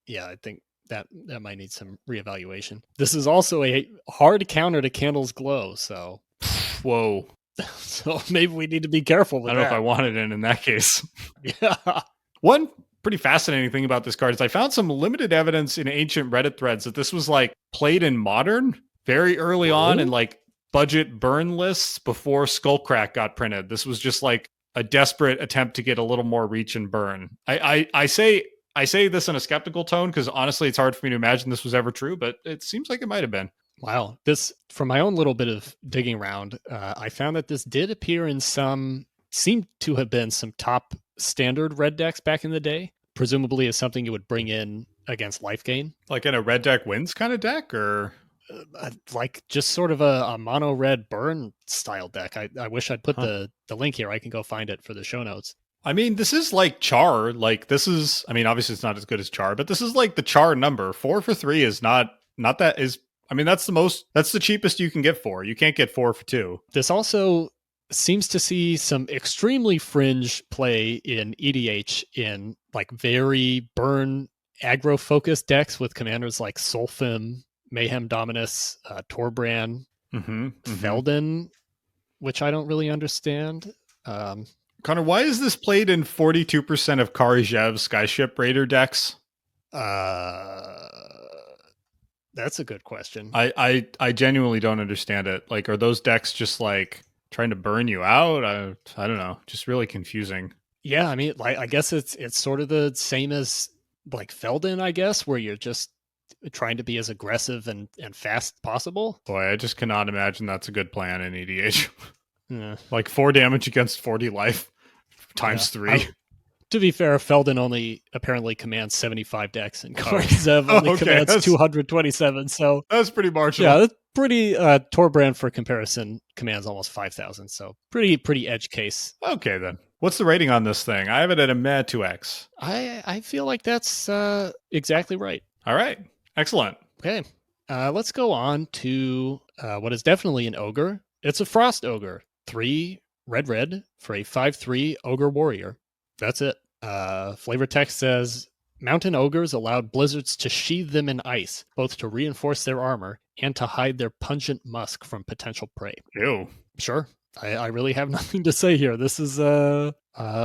Yeah, I think that might need some reevaluation. This is also a hard counter to Candle's Glow, so... Whoa. So maybe we need to be careful with that. I don't know if I wanted it in that case. Yeah. One pretty fascinating thing about this card is I found some limited evidence in ancient Reddit threads that this was, like, played in Modern very early on in, like, budget burn lists before Skullcrack got printed. This was just, like, a desperate attempt to get a little more reach and burn. I say this in a skeptical tone because honestly, it's hard for me to imagine this was ever true, but it seems like it might have been. Wow. This, from my own little bit of digging around, I found that this did appear in seemed to have been some top standard red decks back in the day. Presumably is something you would bring in against life gain. Like in a red deck wins kind of deck, or? Like just sort of a mono red burn style deck. I wish I'd put the link here. I can go find it for the show notes. I mean, this is like Char. Like, this is, I mean, obviously it's not as good as Char, but this is like the Char number. 4 for 3 is not that is, I mean, that's the cheapest you can get for. You can't get 4 for 2. This also seems to see some extremely fringe play in EDH in like very burn aggro focused decks with commanders like Solfim, Mayhem Dominus, Torbrand, Felden, which I don't really understand. Connor, why is this played in 42% of Karizhev Skyship Raider decks? That's a good question. I genuinely don't understand it. Like, are those decks just like trying to burn you out? I don't know. Just really confusing. Yeah, I mean, like, I guess it's sort of the same as like Felden, I guess, where you're just trying to be as aggressive and fast possible. Boy, I just cannot imagine that's a good plan in EDH. Yeah. Like 4 damage against 40 life times 3. To be fair, Felden only apparently commands 75 decks and Karizhev only commands 227. So that's pretty marginal. Yeah, that's pretty. Torbrand, for comparison, commands almost 5,000. So pretty edge case. Okay, then. What's the rating on this thing? I have it at a meh 2x. I feel like that's exactly right. All right. Excellent. Okay. Let's go on to what is definitely an ogre. It's a Frost Ogre. 3 red for a 5/3 Ogre Warrior. That's it. Flavor text says, Mountain ogres allowed blizzards to sheathe them in ice, both to reinforce their armor and to hide their pungent musk from potential prey. Ew. Sure. I really have nothing to say here. This is a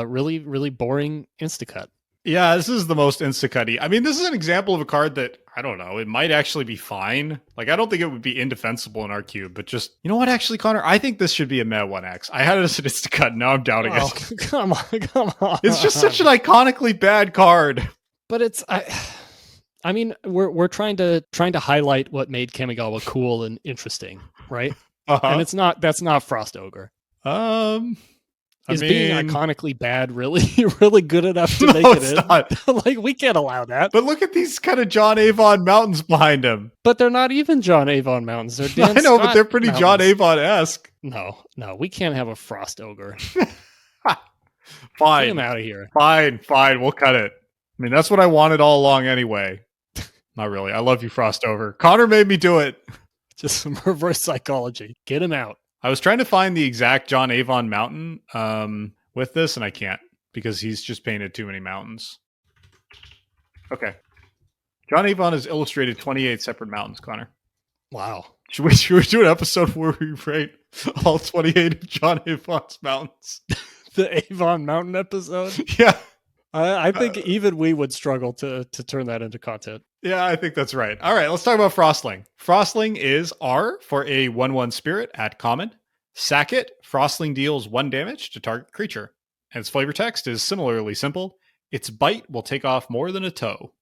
really, really boring instacut. Yeah, this is the most insta-cutty. I mean, this is an example of a card that, I don't know, it might actually be fine. Like, I don't think it would be indefensible in our cube, but just, you know what, actually, Connor? I think this should be a Meta 1X. I had it as an insta-cut, now I'm doubting it. Come on. It's just such an iconically bad card. But it's, I mean, we're trying to highlight what made Kamigawa cool and interesting, right? And that's not Frost Ogre. Being iconically bad really really good enough to make it in? Not. Like, we can't allow that. But look at these kind of John Avon mountains behind him. But they're not even John Avon mountains. They're Dan I know, Scott but they're pretty mountains. John Avon-esque. No, we can't have a Frost Ogre. Fine. Get him out of here. Fine. We'll cut it. I mean, that's what I wanted all along anyway. Not really. I love you, Frost Ogre. Connor made me do it. Just some reverse psychology. Get him out. I was trying to find the exact John Avon mountain with this, and I can't because he's just painted too many mountains. Okay. John Avon has illustrated 28 separate mountains, Connor. Wow. Should we do an episode where we rate all 28 of John Avon's mountains? The Avon Mountain episode? Yeah. I think even we would struggle to turn that into content. Yeah, I think that's right. All right, let's talk about Frostling. Frostling is R for a 1/1 spirit at common. Sack it. Frostling deals 1 damage to target creature. And its flavor text is similarly simple. Its bite will take off more than a toe.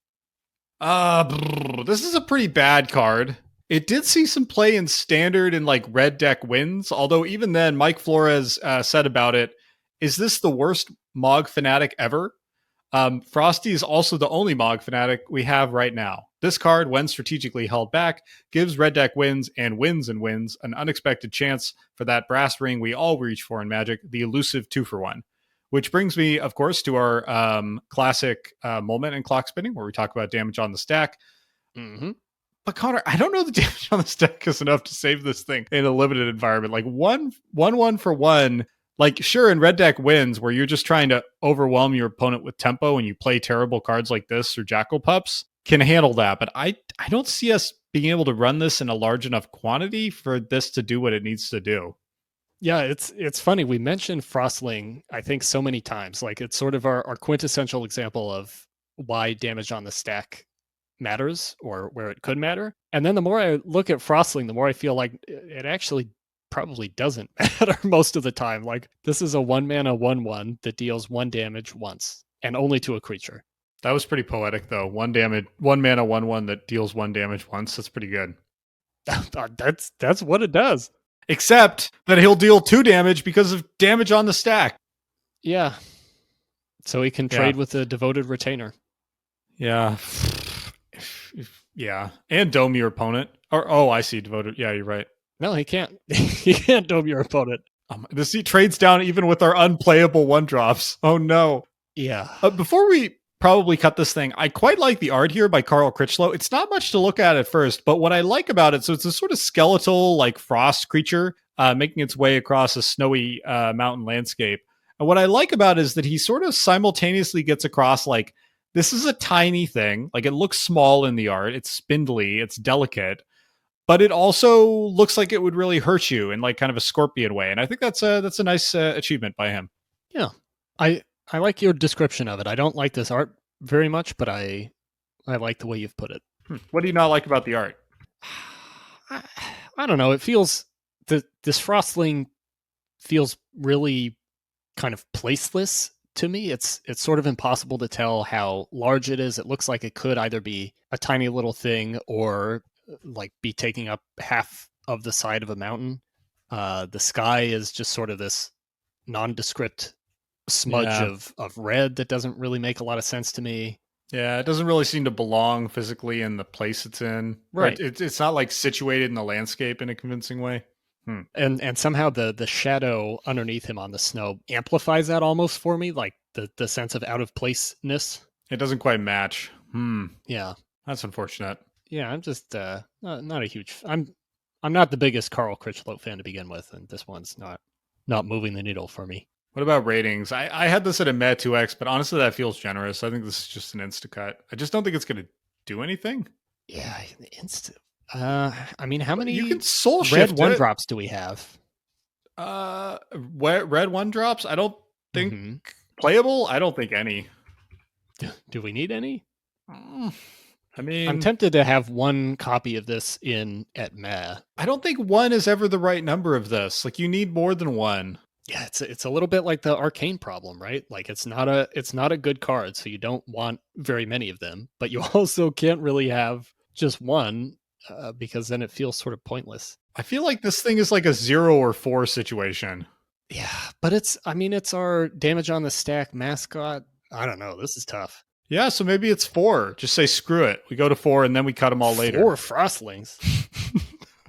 This is a pretty bad card. It did see some play in standard and like red deck wins, although even then, Mike Flores said about it, is this the worst Mog Fanatic ever? Frosty is also the only Mog Fanatic we have right now. This card, when strategically held back, gives red deck wins and wins an unexpected chance for that brass ring we all reach for in Magic, the elusive 2-for-1. Which brings me, of course, to our classic moment in clock spinning, where we talk about damage on the stack. Mm-hmm. But Connor, I don't know the damage on the stack is enough to save this thing in a limited environment. Like one for one. Like, sure, in red deck wins, where you're just trying to overwhelm your opponent with tempo and you play terrible cards like this or Jackal Pups, can handle that. But I don't see us being able to run this in a large enough quantity for this to do what it needs to do. Yeah, it's funny. We mentioned Frostling, I think, so many times. Like, it's sort of our quintessential example of why damage on the stack matters, or where it could matter. And then the more I look at Frostling, the more I feel like it actually probably doesn't matter most of the time. Like, this is a 1-mana 1/1 that deals 1 damage once, and only to a creature. That was pretty poetic, though. 1-mana 1/1 that deals 1 damage once. That's pretty good. That's what it does. Except that he'll deal 2 damage because of damage on the stack. Yeah. So he can trade with a devoted retainer. Yeah. Yeah. And dome your opponent. Oh, I see. Devoted. Yeah, you're right. No, he can't. He can't dome your opponent. This he trades down even with our unplayable 1-drops. Oh, no. Yeah. Before we probably cut this thing, I quite like the art here by Carl Critchlow. It's not much to look at first, but what I like about it, so it's a sort of skeletal, like frost creature making its way across a snowy mountain landscape. And what I like about it is that he sort of simultaneously gets across, like, this is a tiny thing. Like, it looks small in the art. It's spindly. It's delicate. But it also looks like it would really hurt you in like kind of a scorpion way. And I think that's a nice achievement by him. Yeah. I like your description of it. I don't like this art very much, but I like the way you've put it. What do you not like about the art? I don't know. It feels this Frostling feels really kind of placeless to me. It's sort of impossible to tell how large it is. It looks like it could either be a tiny little thing or like be taking up half of the side of a mountain. The sky is just sort of this nondescript smudge of red that doesn't really make a lot of sense to me. Yeah, it doesn't really seem to belong physically in the place it's in. Right. It's not like situated in the landscape in a convincing way. And somehow the shadow underneath him on the snow amplifies that almost for me, like the sense of out of placeness. It doesn't quite match. Yeah. That's unfortunate. Yeah, I'm just not a huge. I'm not the biggest Carl Critchlow fan to begin with, and this one's not moving the needle for me. What about ratings? I had this at a Meh 2X, but honestly, that feels generous. I think this is just an insta-cut. I just don't think it's going to do anything. Yeah, instant. I mean, how many You can soul red shift one it. drops do we have? Red one drops? I don't think playable. I don't think any. Do we need any? I mean, I'm tempted to have one copy of this at Meh. I don't think one is ever the right number of this. Like, you need more than one. Yeah, it's a little bit like the Arcane problem, right? Like it's not a good card, so you don't want very many of them, but you also can't really have just one because then it feels sort of pointless. I feel like this thing is like a 0 or 4 situation. Yeah, but it's our damage on the stack mascot. I don't know. This is tough. Yeah, so maybe it's 4. Just say screw it. We go to 4 and then we cut them all later. 4 Frostlings.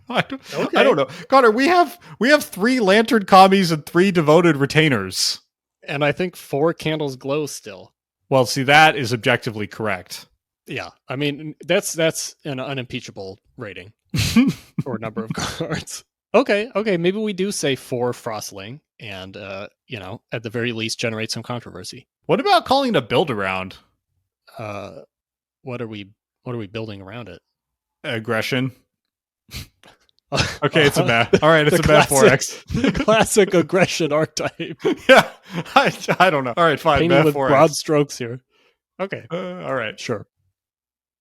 I don't know. Connor, we have 3 Lantern Commies and 3 Devoted Retainers. And I think 4 Candles Glow still. Well, see, that is objectively correct. Yeah, I mean, that's an unimpeachable rating or number of cards. Okay, maybe we do say 4 Frostling and, at the very least generate some controversy. What about calling it a build around? What are we building around it? Aggression. Okay, it's a Meh. All right, it's a Meh 4X. The classic aggression archetype. Yeah, I don't know. All right, fine. Painting Meh with 4X. broad strokes here. Okay. All right. Sure.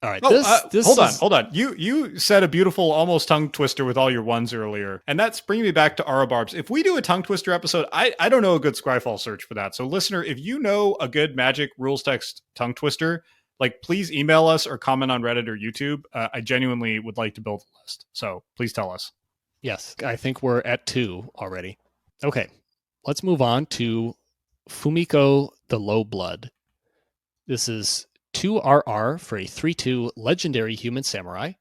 All right. Hold on. You said a beautiful almost tongue twister with all your ones earlier, and that's bringing me back to Barbs. If we do a tongue twister episode, I don't know a good Scryfall search for that. So, listener, if you know a good Magic rules text tongue twister, like, please email us or comment on Reddit or YouTube. I genuinely would like to build a list. So please tell us. Yes, I think we're at 2 already. Okay, let's move on to Fumiko the Lowblood. This is 2 RR for a 3/2 legendary human samurai.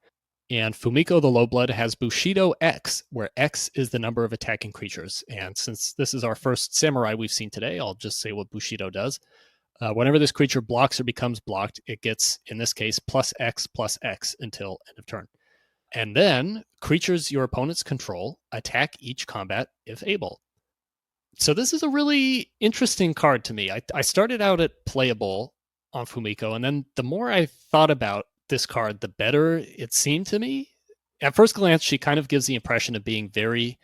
And Fumiko the Lowblood has Bushido X, where X is the number of attacking creatures. And since this is our first samurai we've seen today, I'll just say what Bushido does. Whenever this creature blocks or becomes blocked, it gets, in this case, +X until end of turn. And then creatures your opponents control attack each combat if able. So this is a really interesting card to me. I started out at playable on Fumiko, and then the more I thought about this card, the better it seemed to me. At first glance, she kind of gives the impression of being very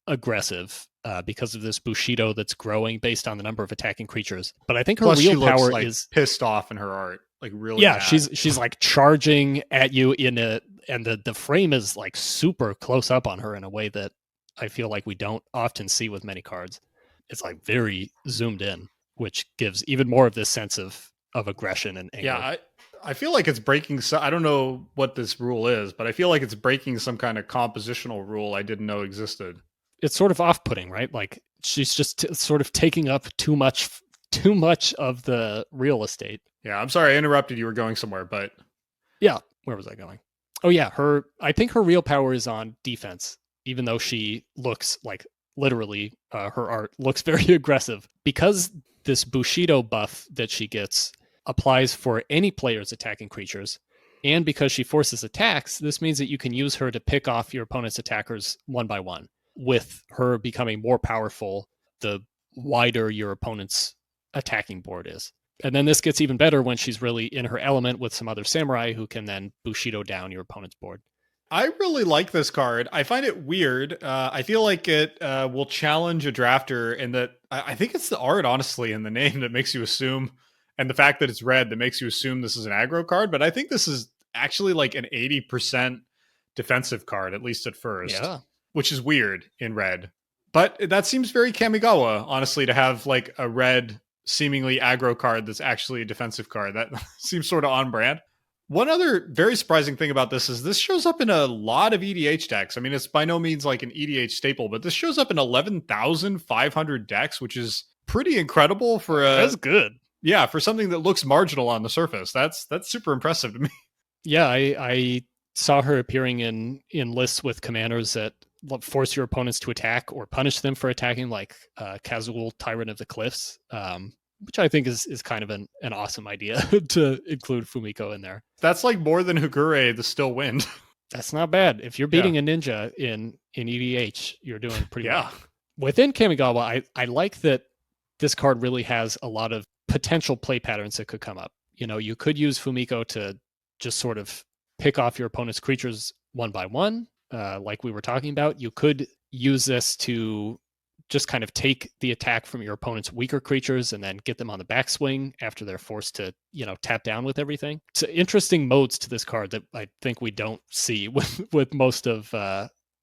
aggressive because of this Bushido that's growing based on the number of attacking creatures. But I think her real power is pissed off in her art, like really. Yeah, mad. she's like charging at you and the frame is like super close up on her in a way that I feel like we don't often see with many cards. It's like very zoomed in, which gives even more of this sense of aggression and anger. Yeah, I feel like it's breaking. I don't know what this rule is, but I feel like it's breaking some kind of compositional rule I didn't know existed. It's sort of off-putting, right? Like she's just sort of taking up too much of the real estate. Yeah, I'm sorry I interrupted. You were going somewhere, but yeah, where was I going? Oh yeah, I think her real power is on defense, even though she looks like literally her art looks very aggressive because this Bushido buff that she gets applies for any player's attacking creatures. And because she forces attacks, this means that you can use her to pick off your opponent's attackers one by one. With her becoming more powerful, the wider your opponent's attacking board is. And then this gets even better when she's really in her element with some other samurai who can then Bushido down your opponent's board. I really like this card. I find it weird. I feel like it will challenge a drafter in that I think it's the art, honestly, and the name that makes you assume, and the fact that it's red that makes you assume this is an aggro card. But I think this is actually like an 80% defensive card, at least at first. Yeah. Which is weird in red. But that seems very Kamigawa, honestly, to have like a red seemingly aggro card that's actually a defensive card. That seems sort of on brand. One other very surprising thing about this is this shows up in a lot of EDH decks. I mean, it's by no means like an EDH staple, but this shows up in 11,500 decks, which is pretty incredible for That's good. Yeah, for something that looks marginal on the surface. That's super impressive to me. Yeah, I saw her appearing in lists with commanders that force your opponents to attack or punish them for attacking, like Casual Tyrant of the Cliffs, which I think is kind of an awesome idea to include Fumiko in there. That's like more than Hugure, the Still Wind. That's not bad. If you're beating a ninja in EDH, you're doing pretty well. Yeah. Within Kamigawa, I like that this card really has a lot of potential play patterns that could come up. You could use Fumiko to just sort of pick off your opponent's creatures one by one, like we were talking about. You could use this to just kind of take the attack from your opponent's weaker creatures and then get them on the backswing after they're forced to, tap down with everything. So interesting modes to this card that I think we don't see with most of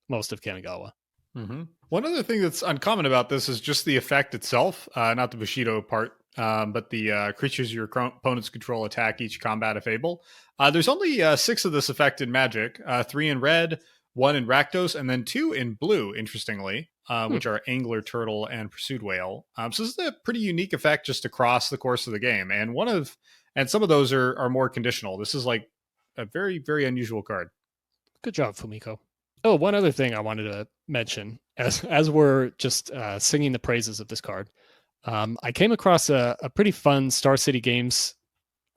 Kamigawa. Mm-hmm. One other thing that's uncommon about this is just the effect itself, not the Bushido part, but the creatures your opponents control attack each combat if able. There's only 6 of this effect in Magic, 3 in red, 1 in Rakdos, and then 2 in blue, interestingly, which are Angler, Turtle, and Pursued Whale. So this is a pretty unique effect just across the course of the game. And some of those are more conditional. This is like a very, very unusual card. Good job, Fumiko. Oh, one other thing I wanted to mention as we're just singing the praises of this card. I came across a pretty fun Star City Games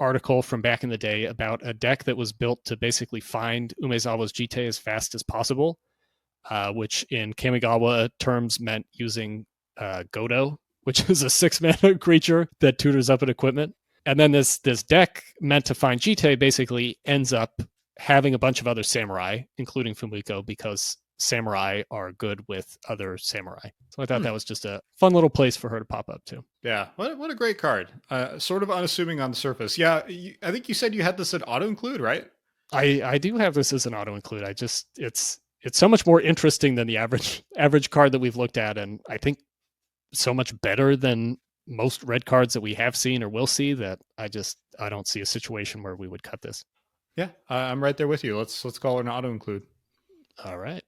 article from back in the day about a deck that was built to basically find Umezawa's Jite as fast as possible, which in Kamigawa terms meant using Godo, which is a 6-mana creature that tutors up an equipment. And then this deck meant to find Jite basically ends up having a bunch of other samurai, including Fumiko, because samurai are good with other samurai. So I thought that was just a fun little place for her to pop up to. Yeah, what a great card. Sort of unassuming on the surface. Yeah, I think you said you had this at auto include, right? I do have this as an auto include. It's so much more interesting than the average card that we've looked at, and I think so much better than most red cards that we have seen or will see that I don't see a situation where we would cut this. Yeah, I'm right there with you. Let's call it an auto include. All right.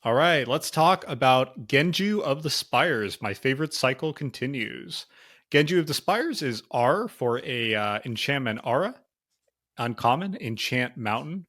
Let's talk about Genju of the Spires. My favorite cycle continues. Genju of the Spires is R for a enchantment aura. Uncommon, enchant mountain.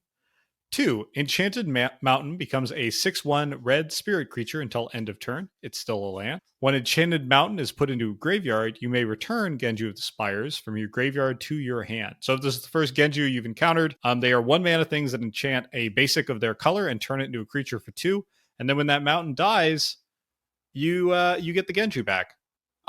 2, Enchanted Mountain becomes a 6/1 red spirit creature until end of turn. It's still a land. When Enchanted Mountain is put into a graveyard, you may return Genju of the Spires from your graveyard to your hand. So if this is the first Genju you've encountered, they are 1-mana things that enchant a basic of their color and turn it into a creature for 2. And then when that mountain dies, you get the Genju back.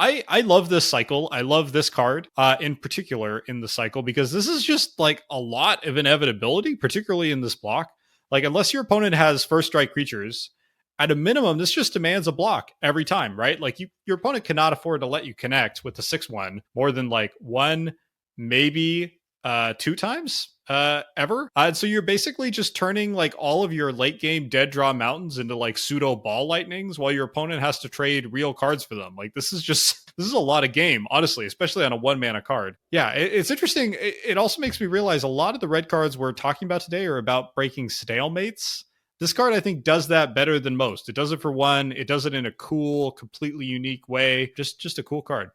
I love this cycle. I love this card in particular in the cycle because this is just like a lot of inevitability, particularly in this block. Like unless your opponent has first strike creatures, at a minimum, this just demands a block every time, right? Like your opponent cannot afford to let you connect with the 6/1 more than like 1, maybe 2 times ever. And so you're basically just turning like all of your late game dead draw mountains into like pseudo ball lightnings while your opponent has to trade real cards for them. Like this is a lot of game, honestly, especially on a 1-mana card. Yeah, it's interesting. It also makes me realize a lot of the red cards we're talking about today are about breaking stalemates. This card, I think, does that better than most. It does it for 1. It does it in a cool, completely unique way. Just a cool card.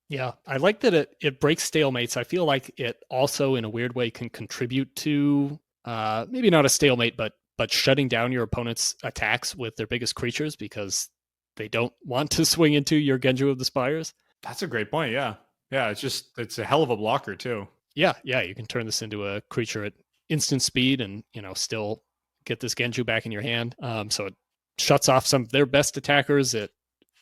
Yeah, I like that it breaks stalemates. I feel like it also, in a weird way, can contribute to maybe not a stalemate, but shutting down your opponent's attacks with their biggest creatures because they don't want to swing into your Genju of the Spires. That's a great point. Yeah, it's a hell of a blocker too. Yeah, you can turn this into a creature at instant speed and still get this Genju back in your hand. So it shuts off some of their best attackers. It,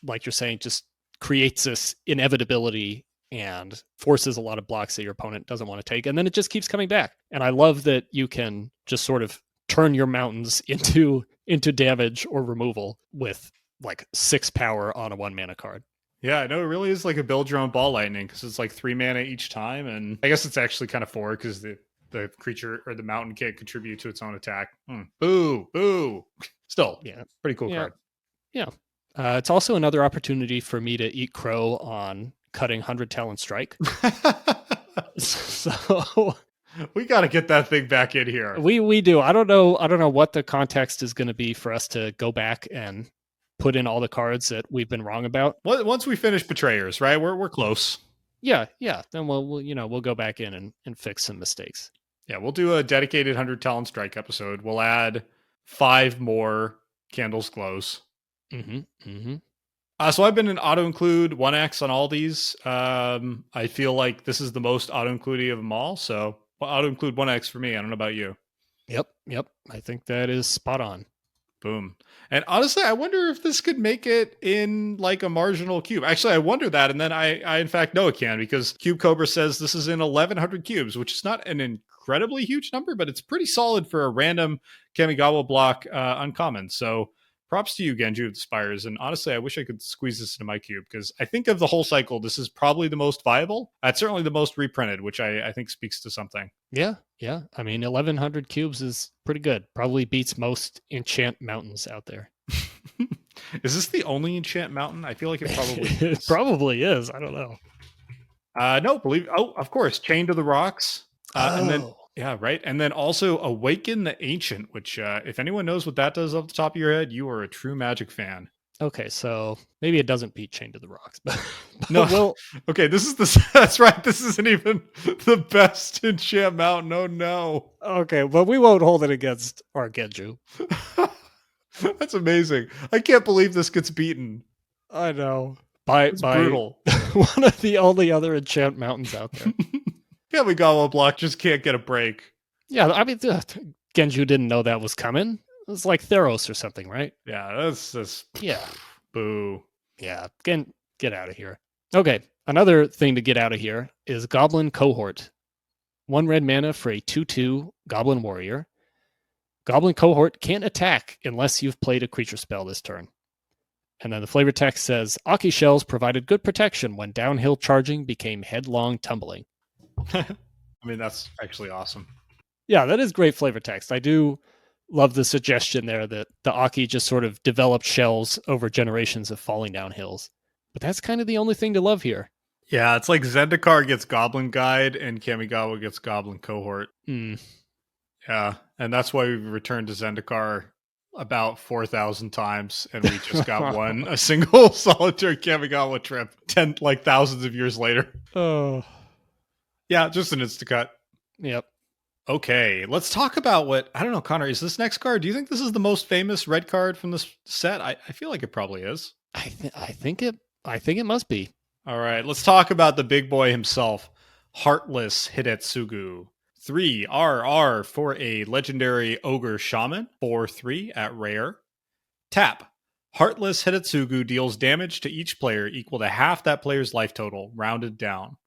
like you're saying, just creates this inevitability and forces a lot of blocks that your opponent doesn't want to take. And then it just keeps coming back. And I love that you can just sort of turn your mountains into damage or removal with like 6 power on a 1-mana card. Yeah, I know it really is like a build your own ball lightning because it's like 3 mana each time. And I guess it's actually kind of 4 because the creature or the mountain can't contribute to its own attack. Boo. Still, yeah, pretty cool card. Yeah. It's also another opportunity for me to eat crow on cutting 100 Talon Strike. So we got to get that thing back in here. We do. I don't know what the context is going to be for us to go back and put in all the cards that we've been wrong about. Once we finish Betrayers, right? We're close. Yeah. Then we'll go back in and fix some mistakes. Yeah, we'll do a dedicated 100 Talon Strike episode. We'll add 5 more Candles Glows. So I've been an auto include 1x on all these. I feel like this is the most auto include of them all. So auto include 1x for me. I don't know about you. Yep. I think that is spot on. Boom. And honestly, I wonder if this could make it in like a marginal cube. Actually, I wonder that. And then I in fact know it can, because Cube Cobra says this is in 1100 cubes, which is not an incredibly huge number, but it's pretty solid for a random Kamigawa block uncommon. So props to you, Genju of the Spires. And honestly, I wish I could squeeze this into my cube, because I think of the whole cycle, this is probably the most viable. It's certainly the most reprinted, which I think speaks to something. Yeah. I mean, 1100 cubes is pretty good. Probably beats most enchant mountains out there. Is this the only enchant mountain? I feel like it probably is. It probably is. I don't know. No, of course, Chain to the Rocks. And then, yeah, right. And then also Awaken the Ancient, which if anyone knows what that does off the top of your head, you are a true Magic fan. Okay, so maybe it doesn't beat Chain to the Rocks, but no. Okay, that's right. This isn't even the best enchant mountain. Oh no. Okay, but we won't hold it against our Genju. That's amazing. I can't believe this gets beaten. I know. It's by brutal. One of the only other enchant mountains out there. Kamigawa block just can't get a break. Yeah, I mean, Genju didn't know that was coming. It was like Theros or something, right? Yeah, that's yeah. Boo. Yeah, get out of here. Okay, another thing to get out of here is Goblin Cohort. 1 red mana for a 2/2 Goblin Warrior. Goblin Cohort can't attack unless you've played a creature spell this turn. And then the flavor text says, Akki shells provided good protection when downhill charging became headlong tumbling. I mean, that's actually awesome. Yeah, that is great flavor text. I do love the suggestion there that the Akki just sort of developed shells over generations of falling down hills. But that's kind of the only thing to love here. Yeah, it's like Zendikar gets Goblin Guide and Kamigawa gets Goblin Cohort. Yeah, and that's why we've returned to Zendikar about 4,000 times, and we just got a single solitary Kamigawa trip thousands of years later. Oh. Yeah, just an Instacut. Yep. Okay, let's talk about what, I don't know, Connor, is this next card? Do you think this is the most famous red card from this set? I feel like it probably is. I think it must be. All right, let's talk about the big boy himself, Heartless Hidetsugu. 3 RR for a legendary Ogre Shaman, 4/3 at rare. Tap. Heartless Hidetsugu deals damage to each player equal to half that player's life total, rounded down.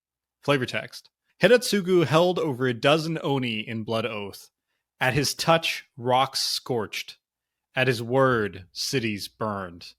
Flavor text. Hidetsugu held over a dozen Oni in Blood Oath. At his touch, rocks scorched. At his word, cities burned.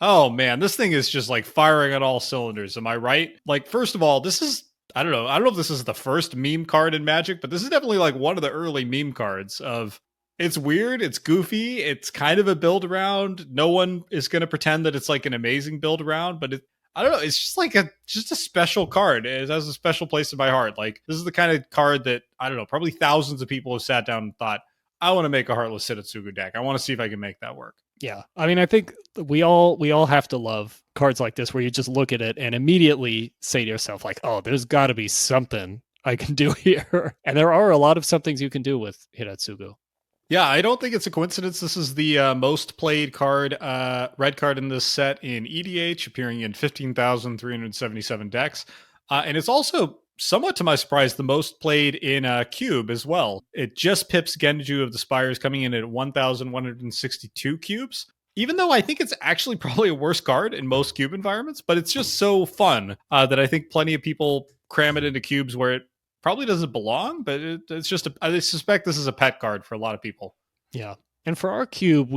Oh man, this thing is just like firing on all cylinders. Am I right? Like, first of all, this is, I don't know if this is the first meme card in Magic, but this is definitely like one of the early meme cards of, it's weird, it's goofy, it's kind of a build around. No one is going to pretend that it's like an amazing build around, but I don't know, it's just like a special card. It has a special place in my heart. Like, this is the kind of card that, I don't know, probably thousands of people have sat down and thought, I want to make a Heartless Hidetsugu deck. I want to see if I can make that work. Yeah. I mean, I think we all have to love cards like this where you just look at it and immediately say to yourself, like, oh, there's got to be something I can do here. And there are a lot of somethings you can do with Hidetsugu. Yeah, I don't think it's a coincidence. This is the most played card, red card in this set in EDH, appearing in 15,377 decks. And it's also, somewhat to my surprise, the most played in Cube as well. It just pips Genju of the Spires, coming in at 1,162 cubes. Even though I think it's actually probably a worse card in most Cube environments, but it's just so fun that I think plenty of people cram it into cubes where it probably doesn't belong, but it's just, I suspect this is a pet card for a lot of people. Yeah. And for our cube,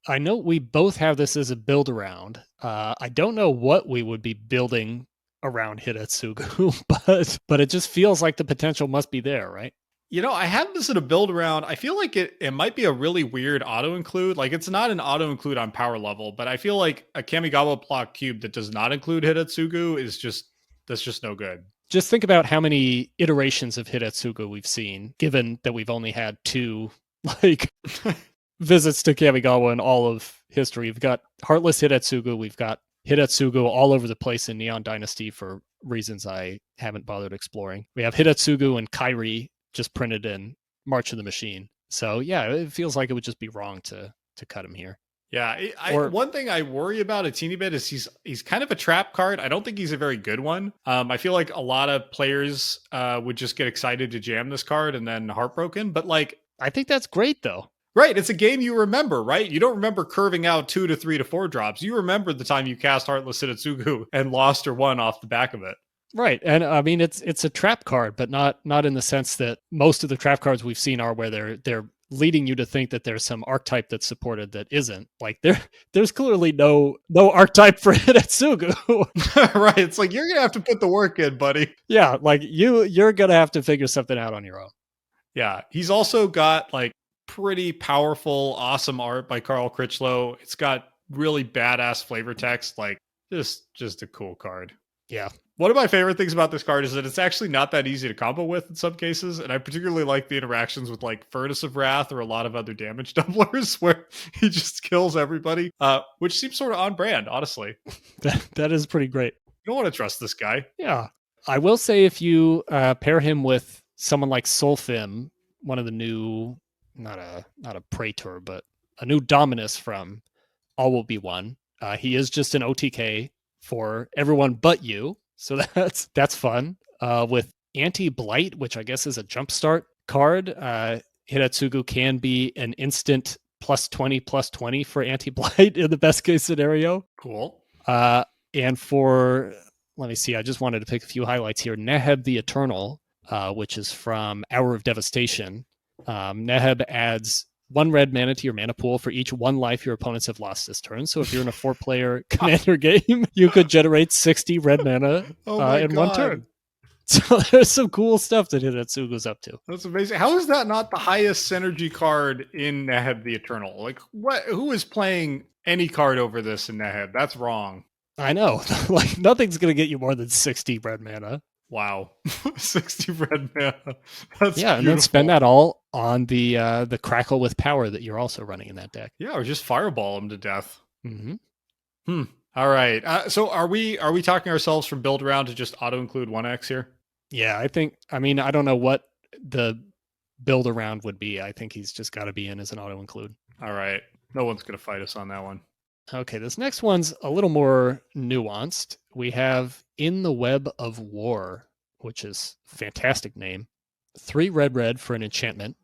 I know we both have this as a build around. I don't know what we would be building around Hidetsugu, but it just feels like the potential must be there, right? You know, I have this in a build around. I feel like it might be a really weird auto include. Like, it's not an auto include on power level, but I feel like a Kamigawa block cube that does not include Hidetsugu that's just no good. Just think about how many iterations of Hidetsugu we've seen, given that we've only had 2 visits to Kamigawa in all of history. We've got Heartless Hidetsugu, we've got Hidetsugu all over the place in Neon Dynasty for reasons I haven't bothered exploring. We have Hidetsugu and Kairi just printed in March of the Machine. So yeah, it feels like it would just be wrong to cut him here. Yeah, one thing I worry about a teeny bit is he's kind of a trap card. I don't think he's a very good one. I feel like a lot of players would just get excited to jam this card and then heartbroken. But like, I think that's great though. Right, it's a game you remember, right? You don't remember curving out 2 to 3 to 4 drops. You remember the time you cast Heartless Hidetsugu and lost or won off the back of it. Right. And I mean it's a trap card, but not in the sense that most of the trap cards we've seen are where they're leading you to think that there's some archetype that's supported that isn't. Like there's clearly no archetype for Hidetsugu. Right. It's like you're gonna have to put the work in, buddy. Yeah, like you're gonna have to figure something out on your own. Yeah. He's also got like pretty powerful, awesome art by Carl Critchlow. It's got really badass flavor text, like just a cool card. Yeah. One of my favorite things about this card is that it's actually not that easy to combo with in some cases, and I particularly like the interactions with like Furnace of Wrath or a lot of other damage doublers where he just kills everybody, which seems sort of on brand, honestly. That is pretty great. You don't want to trust this guy. Yeah. I will say if you pair him with someone like Solfim, one of the new, not a Praetor, but a new Dominus from All Will Be One. He is just an OTK for everyone but you. So that's fun. With Anti-Blight, which I guess is a jumpstart card, Hidetsugu can be an instant +20/+20 for Anti-Blight in the best case scenario. Cool. And for, let me see, I just wanted to pick a few highlights here. Neheb the Eternal, which is from Hour of Devastation. Neheb adds 1 red mana to your mana pool for each 1 life your opponents have lost this turn. So if you're in a 4-player commander game, you could generate 60 red mana in 1 turn. So there's some cool stuff that Hidetsugu's up to. That's amazing. How is that not the highest synergy card in Neheb the Eternal? Like, who is playing any card over this in Neheb? That's wrong. I know. Like, nothing's going to get you more than 60 red mana. Wow. 60 red mana. That's beautiful. And then spend that all on the Crackle with Power that you're also running in that deck. Yeah, or just fireball them to death. Mm-hmm. All right. So are we talking ourselves from build around to just auto include 1x here? Yeah, I don't know what the build around would be. I think he's just got to be in as an auto include. All right. No one's going to fight us on that one. Okay, this next one's a little more nuanced. We have In the Web of War, which is a fantastic name. 3 red for an enchantment.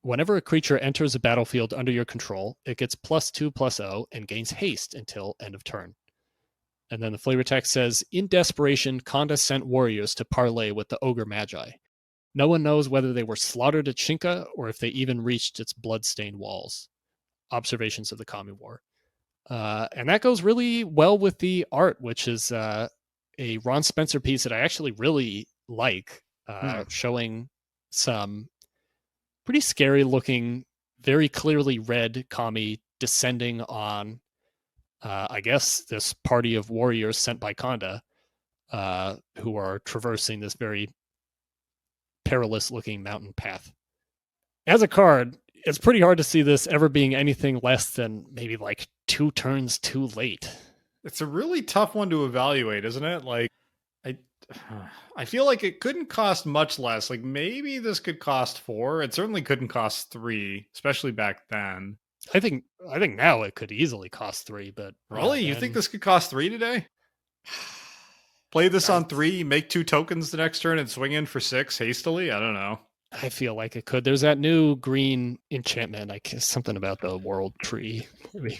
Whenever a creature enters a battlefield under your control, it gets +2/+0 and gains haste until end of turn. And then the flavor text says, in desperation, Kanda sent warriors to parley with the Ogre Magi. No one knows whether they were slaughtered at Shinka or if they even reached its blood-stained walls. Observations of the Kami War. And that goes really well with the art, which is a Ron Spencer piece that I actually really like, showing some pretty scary looking, very clearly red Kami descending on, I guess, this party of warriors sent by Kanda, who are traversing this very perilous looking mountain path. As a card, it's pretty hard to see this ever being anything less than maybe like 2 turns too late. It's a really tough one to evaluate, isn't it? Like, I feel like it couldn't cost much less. Like, maybe this could cost 4. It certainly couldn't cost 3, especially back then. I think now it could easily cost 3, but really, you think this could cost 3 today? Play this on 3, make 2 tokens the next turn, and swing in for 6 hastily. I don't know. I feel like it could. There's that new green enchantment. I guess something about the World Tree. Let me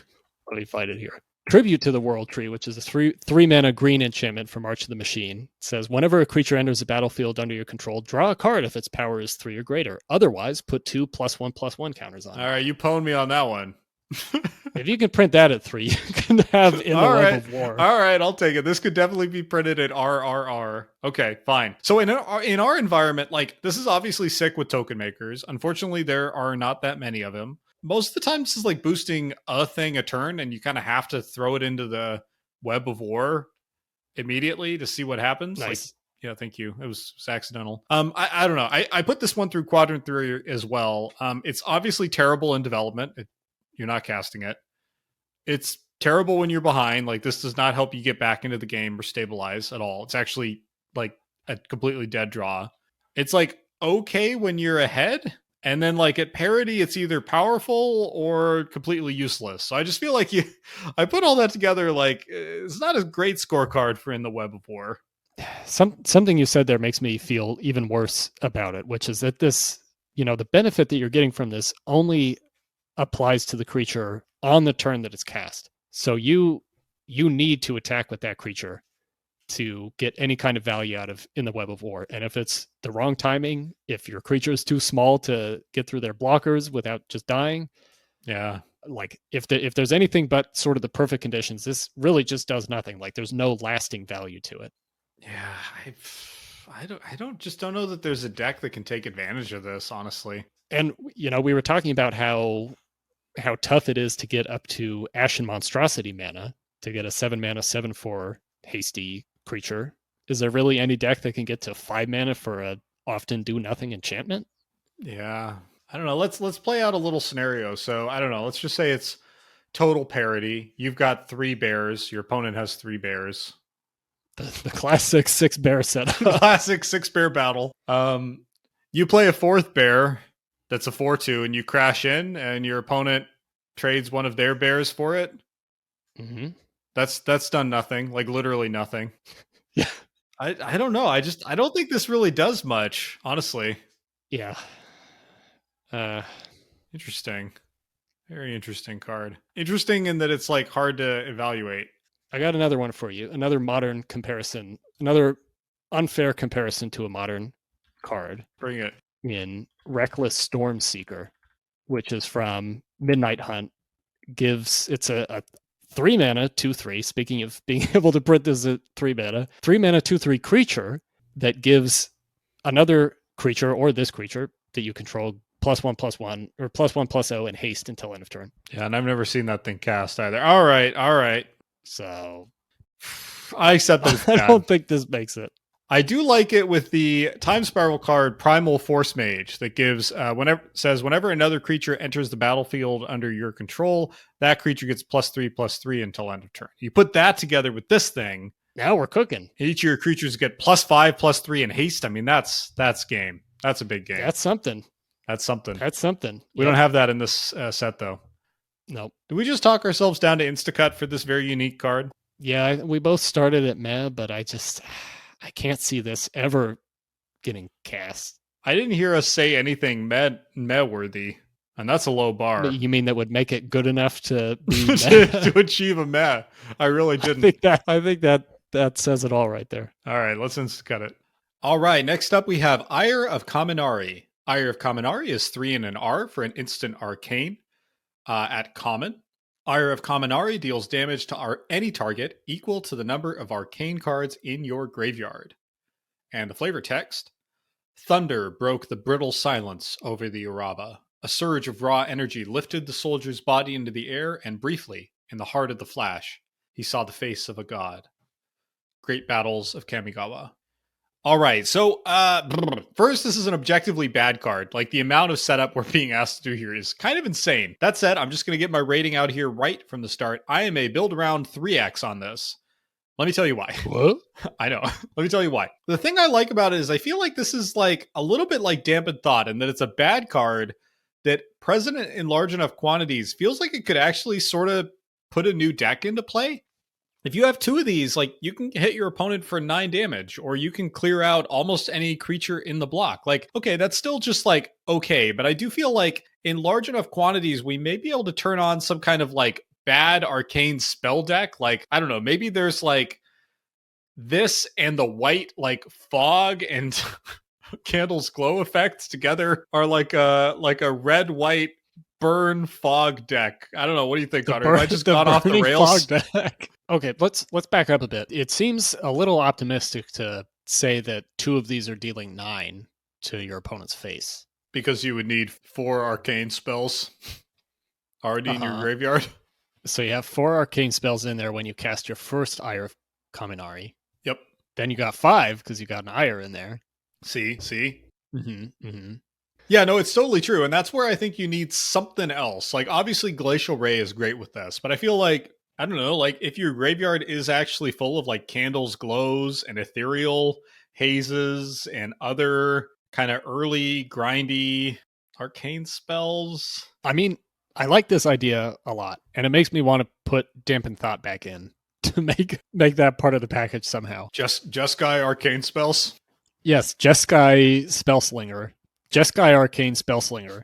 find it here. Tribute to the World Tree, which is a 3 mana green enchantment from March of the Machine. It says, whenever a creature enters a battlefield under your control, draw a card if its power is 3 or greater. Otherwise, put 2 +1/+1 counters on it. All right, you pwned me on that one. If you can print that at 3, you can have In the Web of War. All right, I'll take it. This could definitely be printed at RRR. Okay, fine. So in our environment, like, this is obviously sick with token makers. Unfortunately, there are not that many of them. Most of the time, this is like boosting a thing a turn, and you kind of have to throw it into the Web of War immediately to see what happens. Nice. Like, yeah, thank you. It was accidental. I don't know. I put this one through Quadrant 3 as well. It's obviously terrible in development. You're not casting it. It's terrible when you're behind. Like, this does not help you get back into the game or stabilize at all. It's actually like a completely dead draw. It's like okay when you're ahead, and then like at parity, it's either powerful or completely useless. So I just feel like I put all that together. Like, it's not a great scorecard for In the Web of War. Something you said there makes me feel even worse about it, which is that this, the benefit that you're getting from this only applies to the creature on the turn that it's cast. So you need to attack with that creature to get any kind of value out of in the Web of War. And if it's the wrong timing, if your creature is too small to get through their blockers without just dying, Yeah. like if there's anything but sort of the perfect conditions, this really just does nothing. Like there's no lasting value to it. Yeah, I don't know that there's a deck that can take advantage of this, honestly. And we were talking about how tough it is to get up to Ashen Monstrosity mana to get a 7 mana 7/4 hasty creature. Is there really any deck that can get to 5 mana for a often do nothing enchantment? Yeah. I don't know. Let's play out a little scenario. So I don't know. Let's just say it's total parity. You've got 3 bears. Your opponent has 3 bears. The classic 6 bear setup. Classic 6 bear battle. You play a 4th bear that's a 4/2, and you crash in, and your opponent trades one of their bears for it. Mm-hmm. That's done nothing, like literally nothing. Yeah. I don't know. I don't think this really does much, honestly. Yeah. Interesting. Very interesting card. Interesting in that it's like hard to evaluate. I got another one for you. Another modern comparison. Another unfair comparison to a modern card. Bring it. In Reckless Stormseeker, which is from Midnight Hunt. It's a 3 mana 2/3. Speaking of being able to print this at 3 mana, 3 mana 2/3 creature that gives another creature or this creature that you control +1/+1 or +1/+0 and haste until end of turn. Yeah, and I've never seen that thing cast either. All right. So I accept that. I don't think this makes it. I do like it with the Time Spiral card, Primal Force Mage, that gives whenever another creature enters the battlefield under your control, that creature gets +3/+3 until end of turn. You put that together with this thing. Now we're cooking. Each of your creatures get +5/+3 in haste. I mean, that's game. That's a big game. That's something. We don't have that in this set, though. Nope. Did we just talk ourselves down to Instacut for this very unique card? Yeah, we both started at meh, but I can't see this ever getting cast. I didn't hear us say anything meh-worthy, and that's a low bar. You mean that would make it good enough to be to achieve a meh? I really didn't. I think that says it all right there. All right, let's Instacut it. All right, next up we have Ire of Kaminari. Ire of Kaminari is 3 and an R for an instant arcane at common. Ire of Kaminari deals damage to any target equal to the number of arcane cards in your graveyard. And the flavor text: Thunder broke the brittle silence over the Urava. A surge of raw energy lifted the soldier's body into the air, and briefly, in the heart of the flash, he saw the face of a god. Great Battles of Kamigawa. All right, so first, this is an objectively bad card. Like, the amount of setup we're being asked to do here is kind of insane. That said, I'm just going to get my rating out here right from the start. I am a build around 3x on this. Let me tell you why. What? I know. Let me tell you why. The thing I like about it is I feel like this is like a little bit like Dampened Thought, in that it's a bad card that present in large enough quantities feels like it could actually sort of put a new deck into play. If you have 2 of these, like, you can hit your opponent for 9 damage, or you can clear out almost any creature in the block. Like, okay, that's still just like, okay, but I do feel like in large enough quantities, we may be able to turn on some kind of like bad arcane spell deck. Like, I don't know, maybe there's like this and the white like fog and candles glow effects together are like a red-white burn fog deck. I don't know. What do you think, Connor? I just got off the rails. Okay, let's back up a bit. It seems a little optimistic to say that 2 of these are dealing 9 to your opponent's face. Because you would need 4 arcane spells already in your graveyard. So you have 4 arcane spells in there when you cast your first Ire of Kaminari. Yep. Then you got 5 because you got an Ire in there. See? Mm-hmm, mm-hmm. Yeah, no, it's totally true. And that's where I think you need something else. Like, obviously, Glacial Ray is great with this, but I feel like, I don't know, like, if your graveyard is actually full of, like, candles, glows, and ethereal hazes, and other kind of early, grindy arcane spells. I mean, I like this idea a lot, and it makes me want to put Dampened Thought back in to make that part of the package somehow. Jeskai arcane spells? Yes, Jeskai Spellslinger. Jeskai Arcane Spellslinger.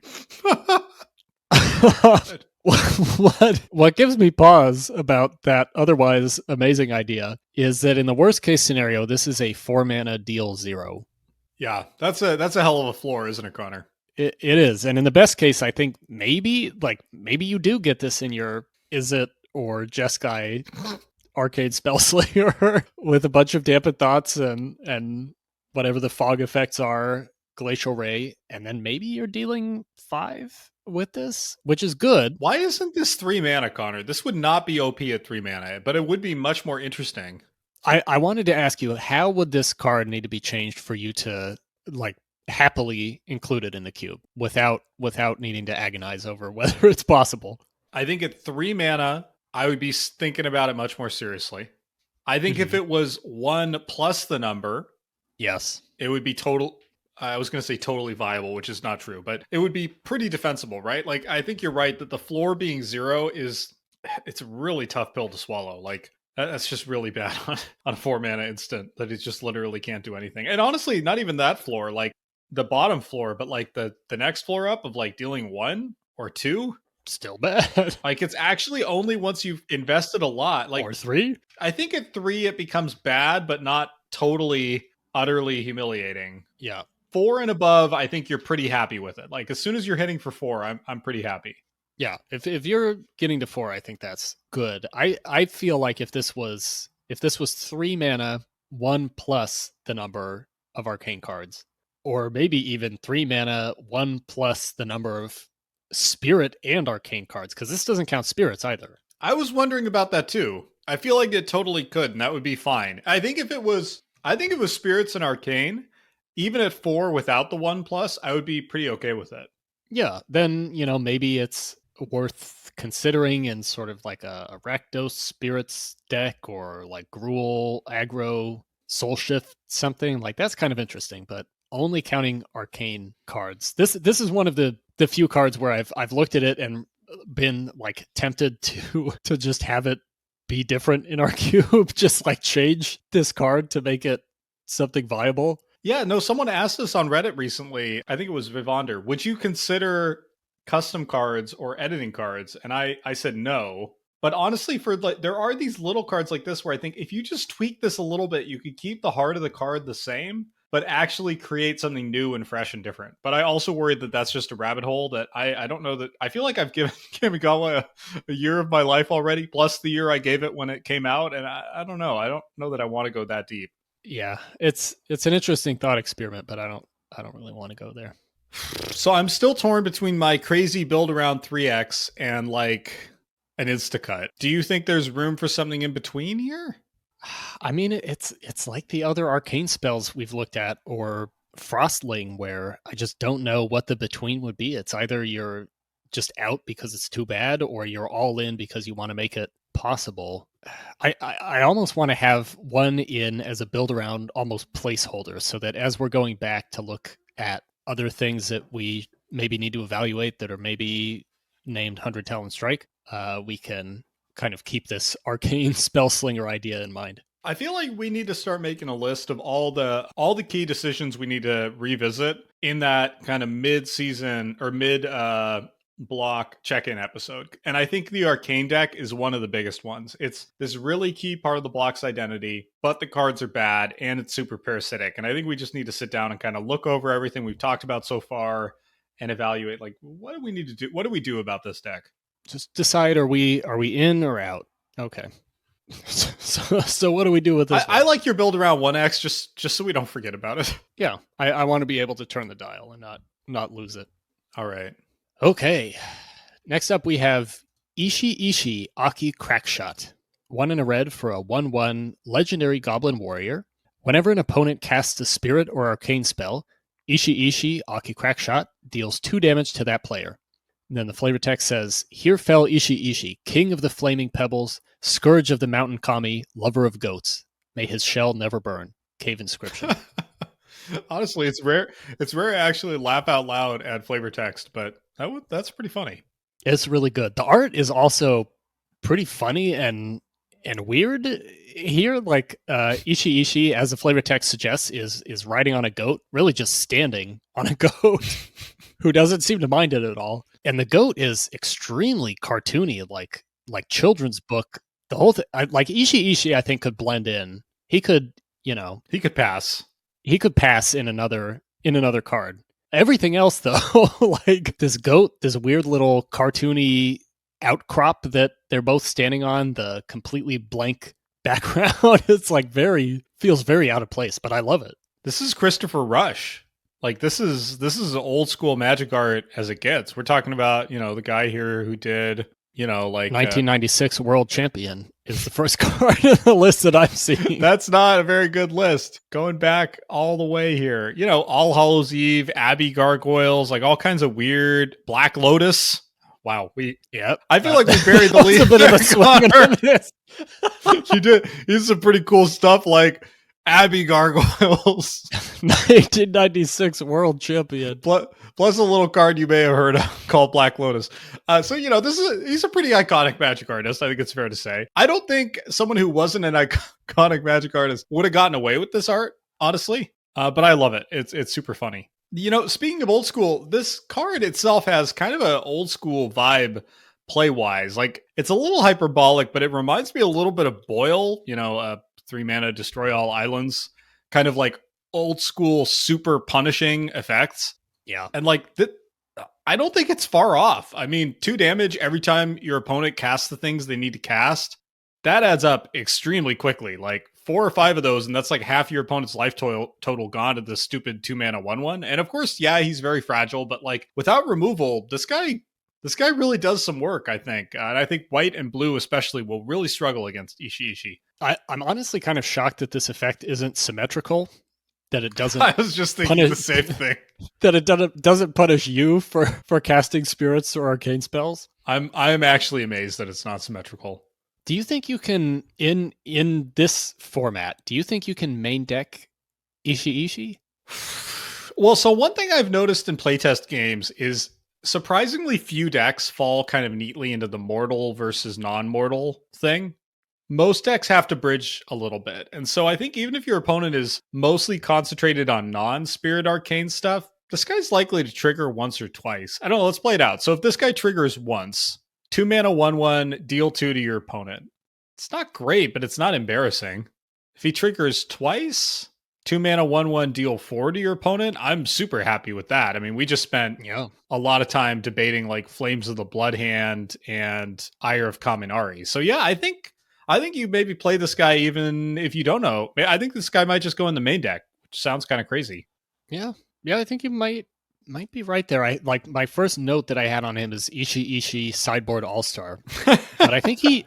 What gives me pause about that otherwise amazing idea is that in the worst case scenario, this is a 4-mana deal 0. Yeah, that's a hell of a floor, isn't it, Connor? It is. And in the best case, I think maybe you do get this in your Izzet or Jeskai arcade Spellslinger with a bunch of dampened thoughts and whatever the fog effects are, Glacial Ray, and then maybe you're dealing 5 with this, which is good. Why isn't this 3 mana, Connor? This would not be OP at 3 mana, but it would be much more interesting. I wanted to ask you, how would this card need to be changed for you to like happily include it in the cube without needing to agonize over whether it's possible? I think at 3 mana, I would be thinking about it much more seriously. I think if it was 1 plus the number, yes, it would be total. I was going to say totally viable, which is not true, but it would be pretty defensible, right? Like, I think you're right that the floor being 0 it's a really tough pill to swallow. Like, that's just really bad on a 4 mana instant that it just literally can't do anything. And honestly, not even that floor, like the bottom floor, but like the next floor up of like dealing 1 or 2. Still bad. Like, it's actually only once you've invested a lot. Like, or 3? I think at 3 it becomes bad, but not totally, utterly humiliating. Yeah. 4 and above, I think you're pretty happy with it. Like, as soon as you're hitting for 4, I'm pretty happy. Yeah, if you're getting to 4, I think that's good. I feel like if this was 3 mana, 1 plus the number of arcane cards, or maybe even 3 mana, 1 plus the number of spirit and arcane cards, because this doesn't count spirits either. I was wondering about that too. I feel like it totally could, and that would be fine. I think it was spirits and arcane, even at 4 without the 1 plus, I would be pretty okay with it. Yeah, then, maybe it's worth considering in sort of like a Rakdos Spirits deck or like Gruul, Aggro, Soul Shift, something. Like, that's kind of interesting, but only counting arcane cards. This is one of the few cards where I've looked at it and been like tempted to just have it be different in our cube, just like change this card to make it something viable. Yeah, no, someone asked us on Reddit recently, I think it was Vivander, would you consider custom cards or editing cards? And I said no. But honestly, there are these little cards like this where I think if you just tweak this a little bit, you could keep the heart of the card the same, but actually create something new and fresh and different. But I also worry that that's just a rabbit hole that I don't know that... I feel like I've given Kamigawa a year of my life already, plus the year I gave it when it came out, and I don't know. I don't know that I want to go that deep. Yeah, it's an interesting thought experiment, but I don't really want to go there. So I'm still torn between my crazy build around 3X and like an Instacut. Do you think there's room for something in between here? I mean, it's like the other arcane spells we've looked at, or Frostling, where I just don't know what the between would be. It's either you're just out because it's too bad, or you're all in because you want to make it possible. I almost want to have one in as a build around, almost placeholder, so that as we're going back to look at other things that we maybe need to evaluate that are maybe named 100 Talon Strike, we can kind of keep this arcane spellslinger idea in mind. I feel like we need to start making a list of all the key decisions we need to revisit in that kind of mid-season or mid-block check-in episode. And I think the arcane deck is one of the biggest ones. It's this really key part of the block's identity, but the cards are bad and it's super parasitic. And I think we just need to sit down and kind of look over everything we've talked about so far and evaluate, like, what do we need to do? What do we do about this deck? Just decide, are we in or out? Okay. So what do we do with this? I like your build around 1X just so we don't forget about it. Yeah, I want to be able to turn the dial and not lose it. All right. Okay. Next up, we have Ishi-Ishi Akki Crackshot. 1 and a red for a 1/1 legendary goblin warrior. Whenever an opponent casts a spirit or arcane spell, Ishi-Ishi Akki Crackshot deals 2 damage to that player. And then the flavor text says, "Here fell Ishi-Ishi, king of the flaming pebbles, scourge of the mountain kami, lover of goats. May his shell never burn." Cave inscription. Honestly, it's rare I actually laugh out loud at flavor text, but that's pretty funny. It's really good. The art is also pretty funny and weird here. Like Ishi-Ishi, as the flavor text suggests, is riding on a goat, really just standing on a goat. who doesn't seem to mind it at all. And the goat is extremely cartoony, like children's book. The whole thing, like Ishi-Ishi, I think could blend in. He could, he could pass. He could pass in another card. Everything else, though, like this goat, this weird little cartoony outcrop that they're both standing on, the completely blank background, it's like feels very out of place, but I love it. This is Christopher Rush. Like this is old school magic art as it gets. We're talking about, the guy here who did, like 1996 world champion is the first card in the list that I've seen. That's not a very good list. Going back all the way here, All Hallows Eve, Abbey Gargoyles, like all kinds of weird Black Lotus. Wow, I feel like we buried the lead. A bit of a swing on this. You did. These some pretty cool stuff like Abbey Gargoyles, 1996 world champion. Plus a little card you may have heard of called Black Lotus. So he's a pretty iconic Magic artist. I think it's fair to say. I don't think someone who wasn't an iconic Magic artist would have gotten away with this art, honestly. But I love it. It's super funny. Speaking of old school, this card itself has kind of an old school vibe play-wise. Like, it's a little hyperbolic, but it reminds me a little bit of Boyle, 3-mana destroy all islands, kind of like old school super punishing effects. Yeah. And like, I don't think it's far off. I mean, 2 damage every time your opponent casts the things they need to cast. That adds up extremely quickly. Like 4 or 5 of those, and that's like half your opponent's life total gone to this stupid 2-mana 1/1. And of course, yeah, he's very fragile, but like without removal, this guy really does some work, I think. And I think white and blue especially will really struggle against Ishi-Ishi. I'm honestly kind of shocked that this effect isn't symmetrical. That it doesn't. I was just thinking the same thing. That it doesn't punish you for casting spirits or arcane spells. I'm actually amazed that it's not symmetrical. Do you think you can in this format? Do you think you can main deck Ishi-Ishi? Well, so one thing I've noticed in playtest games is surprisingly few decks fall kind of neatly into the mortal versus non-mortal thing. Most decks have to bridge a little bit. And so I think even if your opponent is mostly concentrated on non-spirit arcane stuff, this guy's likely to trigger once or twice. I don't know, let's play it out. So if this guy triggers once, 2-mana 1/1, deal 2 to your opponent. It's not great, but it's not embarrassing. If he triggers twice, 2-mana 1/1, deal 4 to your opponent, I'm super happy with that. I mean, we just spent a lot of time debating like Flames of the Blood Hand and Ire of Kaminari. So yeah, I think you maybe play this guy even if you don't know. I think this guy might just go in the main deck, which sounds kind of crazy. Yeah, I think you might be right there. I like my first note that I had on him is Ishi-Ishi sideboard all-star. But I think he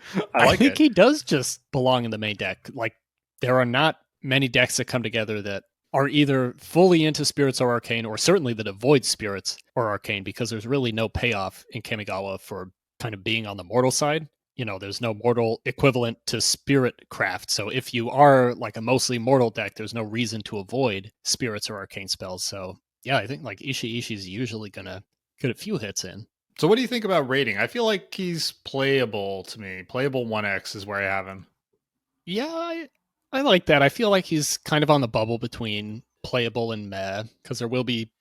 he does just belong in the main deck. Like, there are not many decks that come together that are either fully into spirits or arcane, or certainly that avoid spirits or arcane, because there's really no payoff in Kamigawa for kind of being on the mortal side. There's no mortal equivalent to spirit craft. So if you are like a mostly mortal deck, there's no reason to avoid spirits or arcane spells. So yeah, I think like Ishi-Ishi is usually going to get a few hits in. So what do you think about rating? I feel like he's playable to me. Playable 1x is where I have him. Yeah, I like that. I feel like he's kind of on the bubble between playable and meh, because there will be,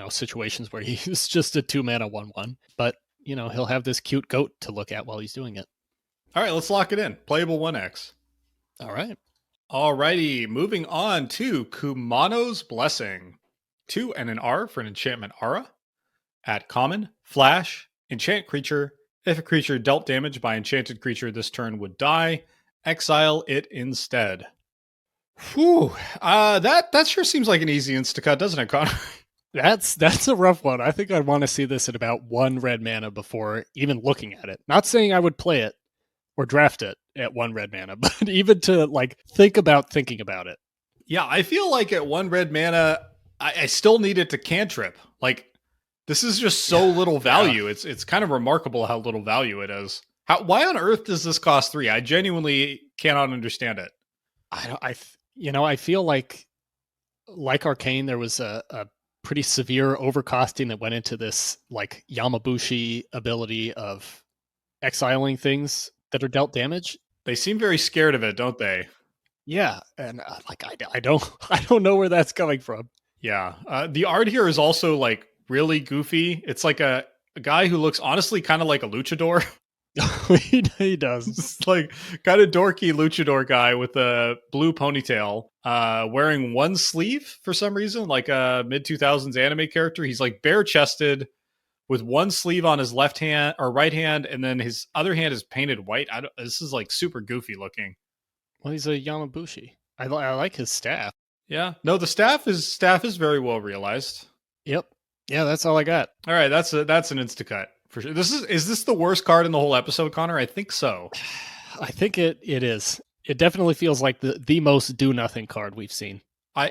situations where he's just a 2-mana 1/1. But, he'll have this cute goat to look at while he's doing it. All right, let's lock it in. Playable 1x. All right. Alrighty, moving on to Kumano's Blessing. 2 and an R for an enchantment aura. At common, flash, enchant creature. If a creature dealt damage by enchanted creature this turn would die, exile it instead. Whew. That sure seems like an easy insta-cut, doesn't it, Connor? That's a rough one. I think I'd want to see this at about 1 red mana before even looking at it. Not saying I would play it or draft it at 1 red mana, but even to like think about thinking about it. Yeah, I feel like at 1 red mana, I still need it to cantrip. Like, this is just so little value. Yeah. It's kind of remarkable how little value it is. Why on earth does this cost 3? I genuinely cannot understand it. I feel like Arcane, there was a pretty severe overcosting that went into this like Yamabushi ability of exiling things that are dealt damage. They seem very scared of it, don't they? Yeah, and I don't know where that's coming from. Yeah, the art here is also like really goofy. It's like a guy who looks honestly kind of like a luchador. He does. It's like kind of dorky luchador guy with a blue ponytail, wearing one sleeve for some reason, like a mid 2000s anime character. He's like bare chested with one sleeve on his left hand or right hand, and then his other hand is painted white. This is like super goofy looking. Well, he's a Yamabushi. I like his staff. Yeah, no, the staff is very well realized. Yep. Yeah, that's all I got. All right, that's an Instacut for sure. Is this the worst card in the whole episode, Connor? I think so. I think it is. It definitely feels like the most do nothing card we've seen.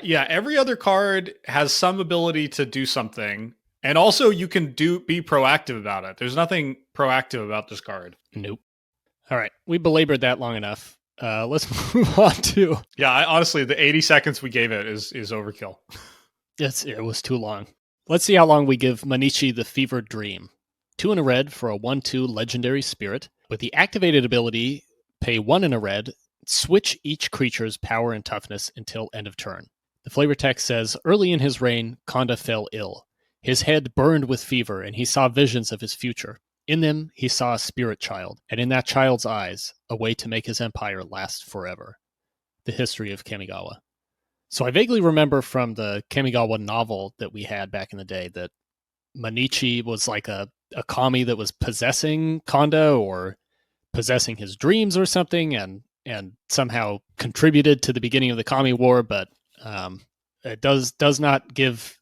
Yeah, every other card has some ability to do something, and also you can be proactive about it. There's nothing proactive about this card. Nope. All right, we belabored that long enough. Let's move on to. Yeah, honestly, the 80 seconds we gave it is overkill. It was too long. Let's see how long we give Mannichi the Fevered Dream. 2 in a red for a 1/2 legendary spirit. With the activated ability, pay 1 in a red, switch each creature's power and toughness until end of turn. The flavor text says, early in his reign, Konda fell ill. His head burned with fever, and he saw visions of his future. In them, he saw a spirit child, and in that child's eyes, a way to make his empire last forever. The History of Kamigawa. So I vaguely remember from the Kamigawa novel that we had back in the day that Mannichi was like a kami that was possessing Konda or possessing his dreams or something, and somehow contributed to the beginning of the Kami War, but it does not give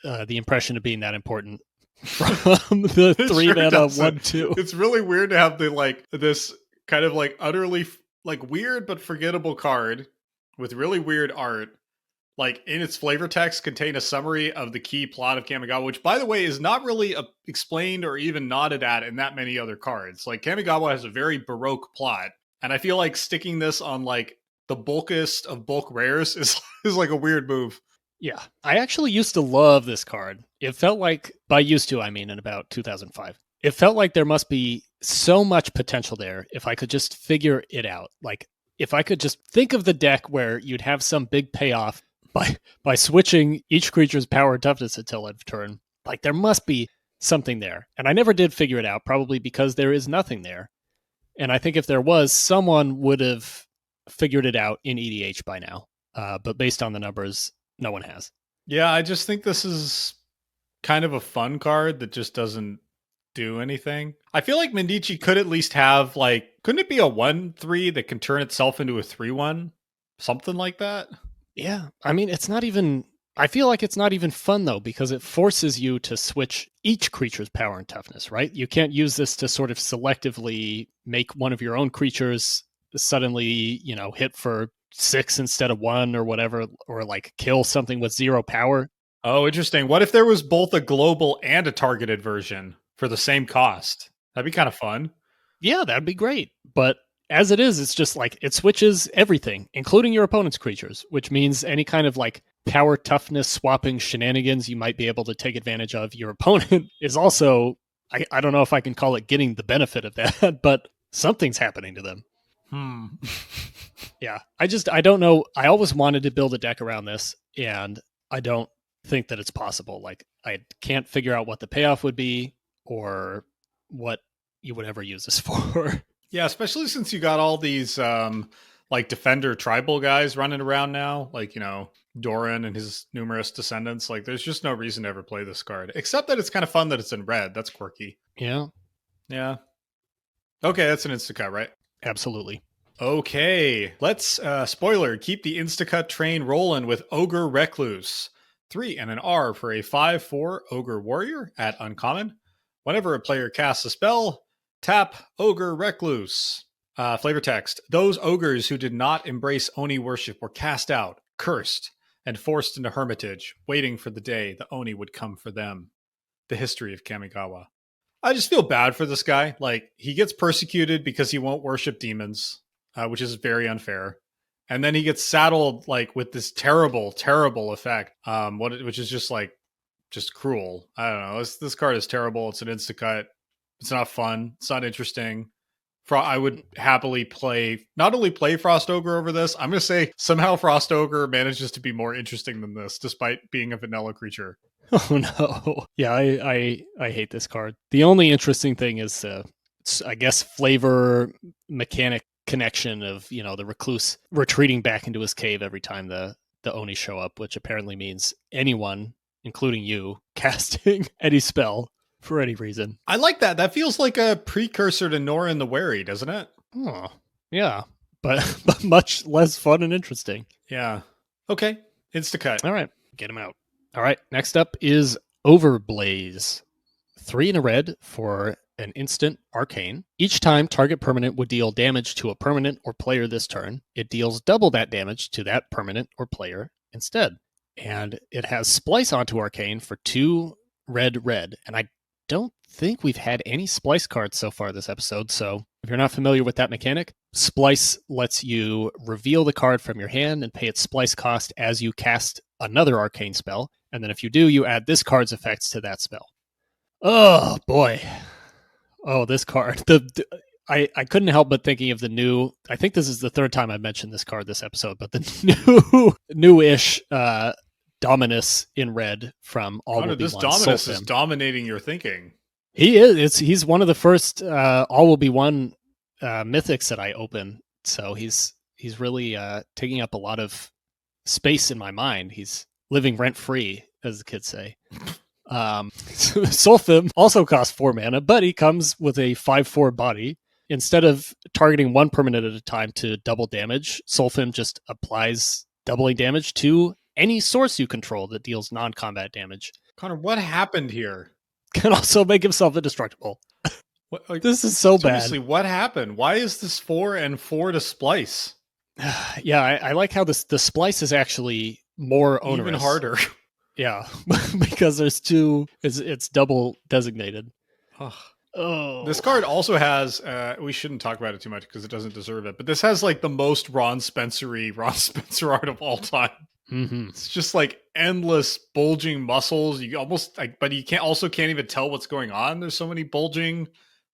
the impression of being that important from the 3 mana 1/2. It's really weird to have this kind of like utterly like weird but forgettable card with really weird art, like in its flavor text, contain a summary of the key plot of Kamigawa, which by the way is not really explained or even nodded at in that many other cards. Like Kamigawa has a very baroque plot, and I feel like sticking this on like the bulkiest of bulk rares is like a weird move. Yeah, I actually used to love this card. It felt like, by used to, I mean in about 2005, it felt like there must be so much potential there if I could just figure it out. Like, if I could just think of the deck where you'd have some big payoff by switching each creature's power and toughness until end of turn. Like, there must be something there. And I never did figure it out, probably because there is nothing there. And I think if there was, someone would have figured it out in EDH by now. But based on the numbers, no one has. Yeah, I just think this is kind of a fun card that just doesn't do anything. I feel like Mannichi could at least have, like, couldn't it be a 1/3 that can turn itself into a 3/1? Something like that? Yeah, I mean, it's not even... I feel like it's not even fun, though, because it forces you to switch each creature's power and toughness, right? You can't use this to sort of selectively make one of your own creatures suddenly, hit for 6 instead of 1 or whatever, or like kill something with 0 power. Oh, interesting. What if there was both a global and a targeted version for the same cost? That'd be kind of fun. Yeah, that'd be great. But as it is, it's just like it switches everything, including your opponent's creatures, which means any kind of like power toughness swapping shenanigans you might be able to take advantage of your opponent is also, I don't know if I can call it getting the benefit of that, but something's happening to them. Yeah, I don't know. I always wanted to build a deck around this, and I don't think that it's possible. Like, I can't figure out what the payoff would be or what you would ever use this for. Yeah, especially since you got all these like defender tribal guys running around now, like, Doran and his numerous descendants. Like, there's just no reason to ever play this card, except that it's kind of fun that it's in red. That's quirky. Yeah. Okay, that's an Instacut, right? Absolutely. Okay, let's, spoiler, keep the Instacut train rolling with Ogre Recluse. 3 and an R for a 5/4 Ogre Warrior at uncommon. Whenever a player casts a spell, tap Ogre Recluse. Flavor text. Those ogres who did not embrace Oni worship were cast out, cursed, and forced into hermitage, waiting for the day the Oni would come for them. The History of Kamigawa. I just feel bad for this guy. Like, he gets persecuted because he won't worship demons, which is very unfair. And then he gets saddled like with this terrible, terrible effect, which is just cruel. I don't know. This card is terrible. It's an Instacut. It's not fun. It's not interesting. I would happily not only play Frost Ogre over this, I'm going to say somehow Frost Ogre manages to be more interesting than this, despite being a vanilla creature. Oh no. Yeah, I hate this card. The only interesting thing is I guess flavor mechanic connection of, the recluse retreating back into his cave every time the Oni show up, which apparently means anyone, including you, casting any spell for any reason. I like that. That feels like a precursor to Nora the Wary, doesn't it? Oh, yeah. But much less fun and interesting. Yeah. Okay. Insta-cut. All right. Get him out. All right. Next up is Overblaze. 3 in a red for an instant arcane. Each time target permanent would deal damage to a permanent or player this turn, it deals double that damage to that permanent or player instead. And it has Splice onto arcane for 2 red. And I don't think we've had any Splice cards so far this episode, so if you're not familiar with that mechanic, Splice lets you reveal the card from your hand and pay its Splice cost as you cast another arcane spell, and then if you do, you add this card's effects to that spell. Oh boy. Oh, this card. I couldn't help but thinking of the new, I think this is the third time I've mentioned this card this episode, but the newish Dominus in red from All Will Be This One. Dominus is dominating your thinking. He is. He's one of the first All Will Be One mythics that I open. So he's really taking up a lot of space in my mind. He's living rent free, as the kids say. Sulfim also costs 4 mana, but he comes with a 5/4 body. Instead of targeting one permanent at a time to double damage, Sulfim just applies doubling damage to any source you control that deals non-combat damage. Connor, what happened here? Can also make himself indestructible. What, like, this is so bad. Seriously, what happened? Why is this 4 and 4 to splice? Yeah, I like how the splice is actually more onerous. Even harder. Yeah, because there's 2. It's double designated. Oh. This card also has, we shouldn't talk about it too much because it doesn't deserve it, but this has like the most Ron Spencer art of all time. Mm-hmm. It's just like endless bulging muscles. You almost but you can't even tell what's going on. There's so many bulging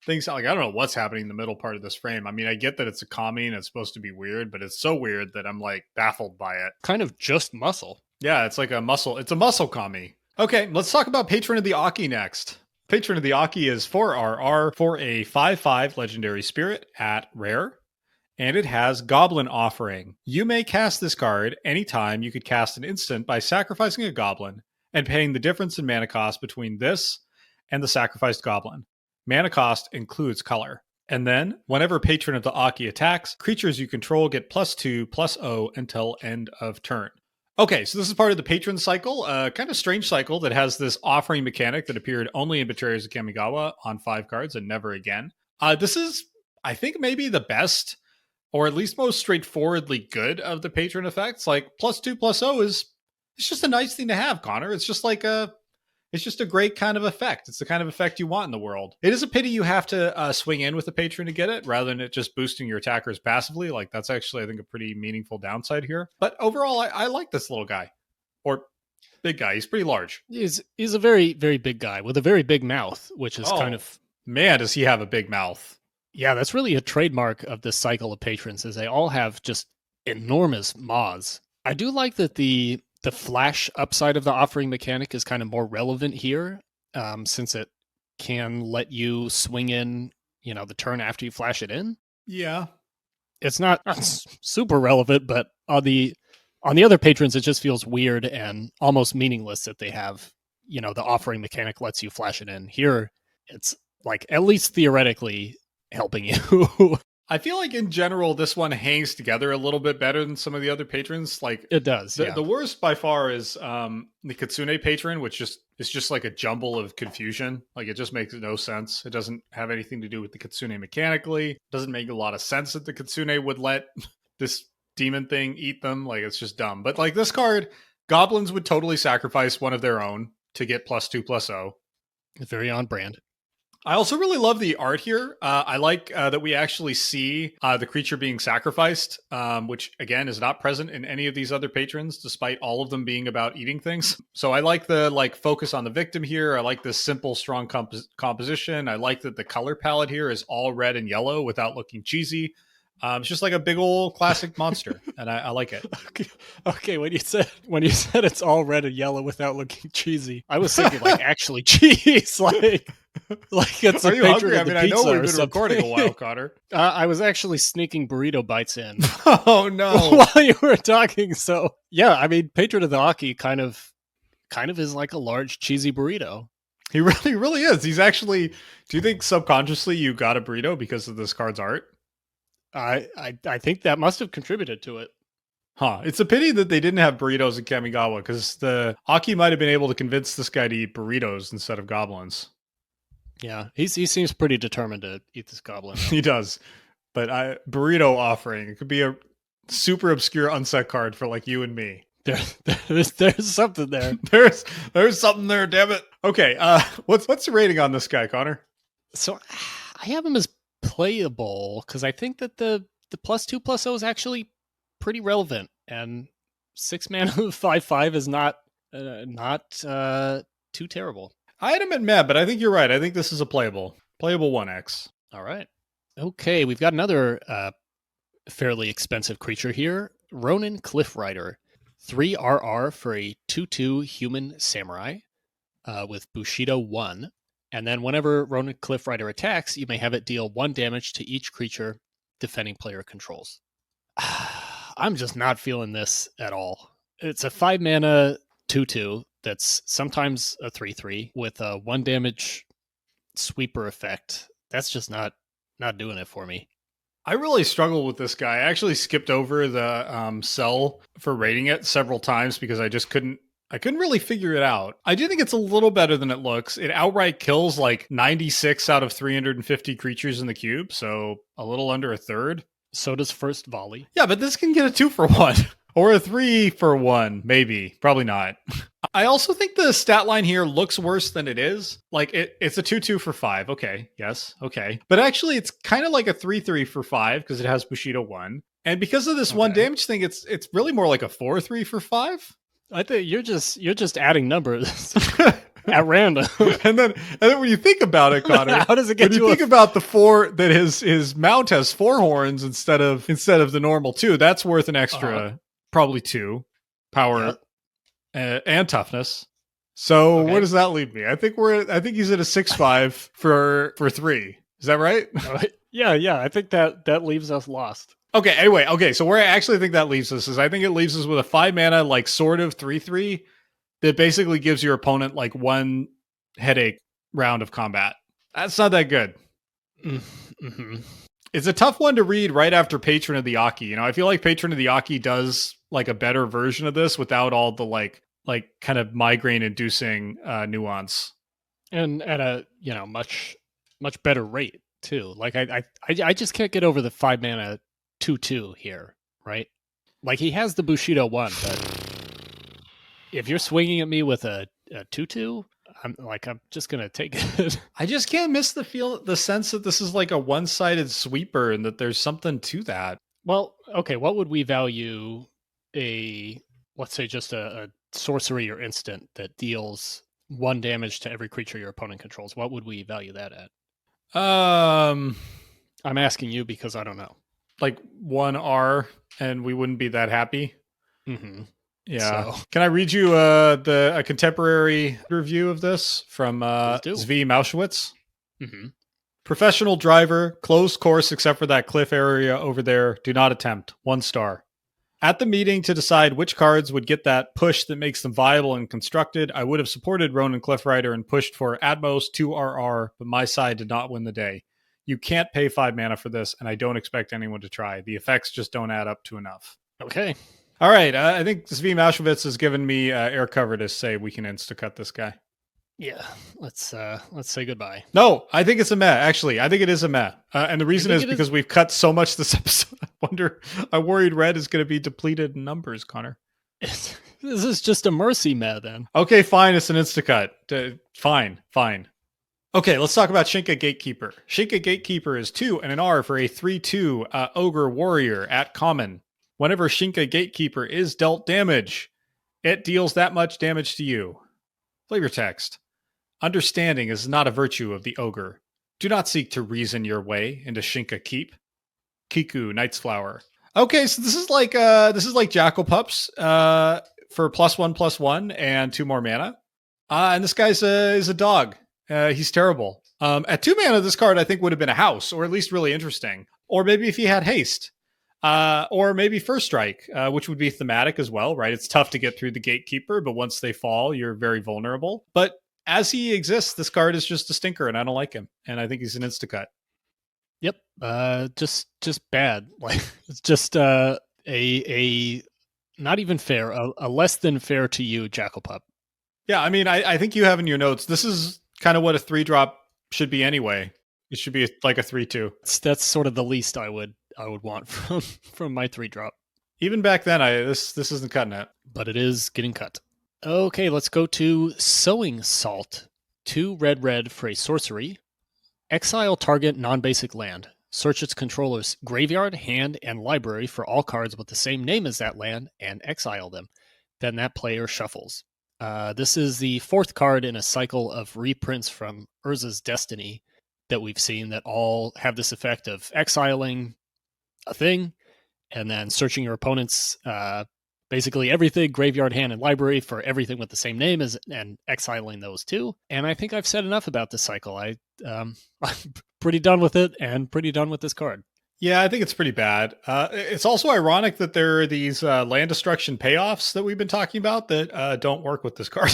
things. Like, I don't know what's happening in the middle part of this frame. I mean, I get that it's a kami and it's supposed to be weird, but it's so weird that I'm like baffled by it. Kind of just muscle. Yeah, it's like a muscle. It's a muscle kami. Okay, let's talk about Patron of the Akki next. Patron of the Akki is 4/RR for a 5/5 legendary spirit at rare, and it has Goblin Offering. You may cast this card anytime you could cast an instant by sacrificing a goblin and paying the difference in mana cost between this and the sacrificed goblin. Mana cost includes color. And then, whenever Patron of the Akki attacks, creatures you control get +2/+0 until end of turn. Okay, so this is part of the patron cycle, kind of strange cycle that has this offering mechanic that appeared only in Betrayers of Kamigawa on 5 cards and never again. This is, I think, maybe the best, or at least most straightforwardly good of the patron effects. Like, +2/+0 it's just a nice thing to have, Connor. It's just like it's just a great kind of effect. It's the kind of effect you want in the world. It is a pity you have to swing in with the patron to get it, rather than it just boosting your attackers passively. Like, that's actually, I think, a pretty meaningful downside here. But overall, I like this little guy. Or big guy. He's pretty large. He's a very, very big guy with a very big mouth, which is kind of... Man, does he have a big mouth. Yeah, that's really a trademark of this cycle of patrons, is they all have just enormous maws. I do like that the flash upside of the offering mechanic is kind of more relevant here, since it can let you swing in, the turn after you flash it in. Yeah. It's not super relevant, but on the other patrons, it just feels weird and almost meaningless that they have, the offering mechanic lets you flash it in. Here, it's like, at least theoretically, helping you. I feel like in general, this one hangs together a little bit better than some of the other patrons. Like, it does. The worst by far is the Kitsune patron, which is just like a jumble of confusion. Like, it just makes no sense. It doesn't have anything to do with the Kitsune mechanically. It doesn't make a lot of sense that the Kitsune would let this demon thing eat them. Like, it's just dumb. But like this card, goblins would totally sacrifice one of their own to get +2/+0. It's very on brand. I also really love the art here. I like that we actually see the creature being sacrificed, which, again, is not present in any of these other patrons, despite all of them being about eating things. So I like the focus on the victim here. I like this simple, strong composition. I like that the color palette here is all red and yellow without looking cheesy. It's just like a big old classic monster, and I like it. Okay. When you said it's all red and yellow without looking cheesy, I was thinking like actually cheese, like it's Are a you patron hungry? of I the mean, I know pizza we've or been recording a something. while, Connor. I was actually sneaking burrito bites in Oh no! while you were talking. So yeah, I mean, patron of the Akki kind of is like a large cheesy burrito. He really is. He's actually. Do you think subconsciously you got a burrito because of this card's art? I think that must have contributed to it. Huh. It's a pity that they didn't have burritos in Kamigawa, because the Akki might have been able to convince this guy to eat burritos instead of goblins. Yeah, he seems pretty determined to eat this goblin. He does. But burrito offering. It could be a super obscure unset card for like you and me. There's something there. There's something there, damn it. Okay, what's the rating on this guy, Connor? So I have him as playable because I think that the +2/+0 is actually pretty relevant, and 6 mana 5/5 is not too terrible. I had him at meh, but I think you're right. I think this is a playable 1X. All right. Okay, we've got another fairly expensive creature here, Ronin Cliffrider. 3 RR for a 2/2 human samurai with Bushido 1. And then whenever Ronin Cliffrider attacks, you may have it deal 1 damage to each creature defending player controls. I'm just not feeling this at all. It's a 5 mana 2/2 that's sometimes a 3/3 with a 1 damage sweeper effect. That's just not doing it for me. I really struggled with this guy. I actually skipped over the cell for rating it several times because I couldn't really figure it out. I do think it's a little better than it looks. It outright kills like 96 out of 350 creatures in the cube, so a little under a third. So does first Volley. Yeah, but this can get a 2-for-1 or a 3-for-1, maybe. Probably not. I also think the stat line here looks worse than it is. Like it's a 2/2 for 5. Okay, yes, okay. But actually it's kind of like a 3/3 for 5 because it has Bushido 1. And because of this 1 damage thing, it's really more like a 4/3 for 5. I think you're just adding numbers at random. and then when you think about it, Connor, how does it get when you think about the 4 that his mount has 4 horns instead of the normal 2, that's worth an extra probably 2 power and toughness. So where does that leave me? I think he's at a 6/5 for 3. Is that right? Yeah. I think that leaves us lost. Okay, anyway, so where I actually think that leaves us is I think it leaves us with a 5 mana, like sort of 3/3 that basically gives your opponent like 1 headache round of combat. That's not that good. Mm-hmm. It's a tough one to read right after Patron of the Akki. You know, I feel like Patron of the Akki does like a better version of this without all the like kind of migraine inducing nuance. And at a, much better rate too. Like I just can't get over the 5 mana 2/2 here, right? Like he has the Bushido 1, but if you're swinging at me with a 2/2, I'm just gonna take it. I just can't miss the sense that this is like a one-sided sweeper and that there's something to that. Well, okay, what would we value let's say just a sorcery or instant that deals 1 damage to every creature your opponent controls? What would we value that at? I'm asking you because I don't know. Like 1 R, and we wouldn't be that happy. Mm-hmm. Yeah. So. Can I read you a contemporary review of this from Zvi Mauschwitz? Mm-hmm. Professional driver, closed course except for that cliff area over there. Do not attempt. 1 star. At the meeting to decide which cards would get that push that makes them viable and constructed, I would have supported Ronin Cliffrider and pushed for at most 2 RR, but my side did not win the day. You can't pay 5 mana for this, and I don't expect anyone to try. The effects just don't add up to enough. Okay. All right. I think Zvi Mauschwitz has given me air cover to say we can insta-cut this guy. Yeah. Let's say goodbye. No, I think it's a meh. Actually, I think it is a meh. And the reason is because we've cut so much this episode. I'm worried Red is going to be depleted in numbers, Connor. This is just a mercy meh then. Okay, fine. It's an insta-cut. Fine. Okay, let's talk about Shinka Gatekeeper. Shinka Gatekeeper is 2 and an R for a 3/2 ogre warrior at common. Whenever Shinka Gatekeeper is dealt damage, it deals that much damage to you. Flavor text. Understanding is not a virtue of the ogre. Do not seek to reason your way into Shinka Keep. Kiku, Knight's Flower. Okay, so this is like Jackal Pups for +1/+1 and 2 more mana. And this guy's is a dog. He's terrible. At 2 mana, this card I think would have been a house, or at least really interesting. Or maybe if he had haste. Or maybe First Strike, which would be thematic as well, right? It's tough to get through the Gatekeeper, but once they fall, you're very vulnerable. But as he exists, this card is just a stinker, and I don't like him. And I think he's an instacut. Yep. Just bad. Like it's just a not even fair, a less than fair to you, Jackal Pup. Yeah, I mean, I think you have in your notes, this is kind of what a 3-drop should be anyway. It should be like a 3/2. That's sort of the least I would want from my 3-drop. Even back then, this isn't cutting it. But it is getting cut. Okay, let's go to Sowing Salt. 2 red for a sorcery. Exile target non-basic land. Search its controller's graveyard, hand, and library for all cards with the same name as that land, and exile them. Then that player shuffles. This is the 4th card in a cycle of reprints from Urza's Destiny that we've seen that all have this effect of exiling a thing and then searching your opponent's basically everything, graveyard, hand, and library for everything with the same name as, and exiling those too. And I think I've said enough about this cycle. I'm pretty done with it and pretty done with this card. Yeah, I think it's pretty bad. It's also ironic that there are these land destruction payoffs that we've been talking about that don't work with this card.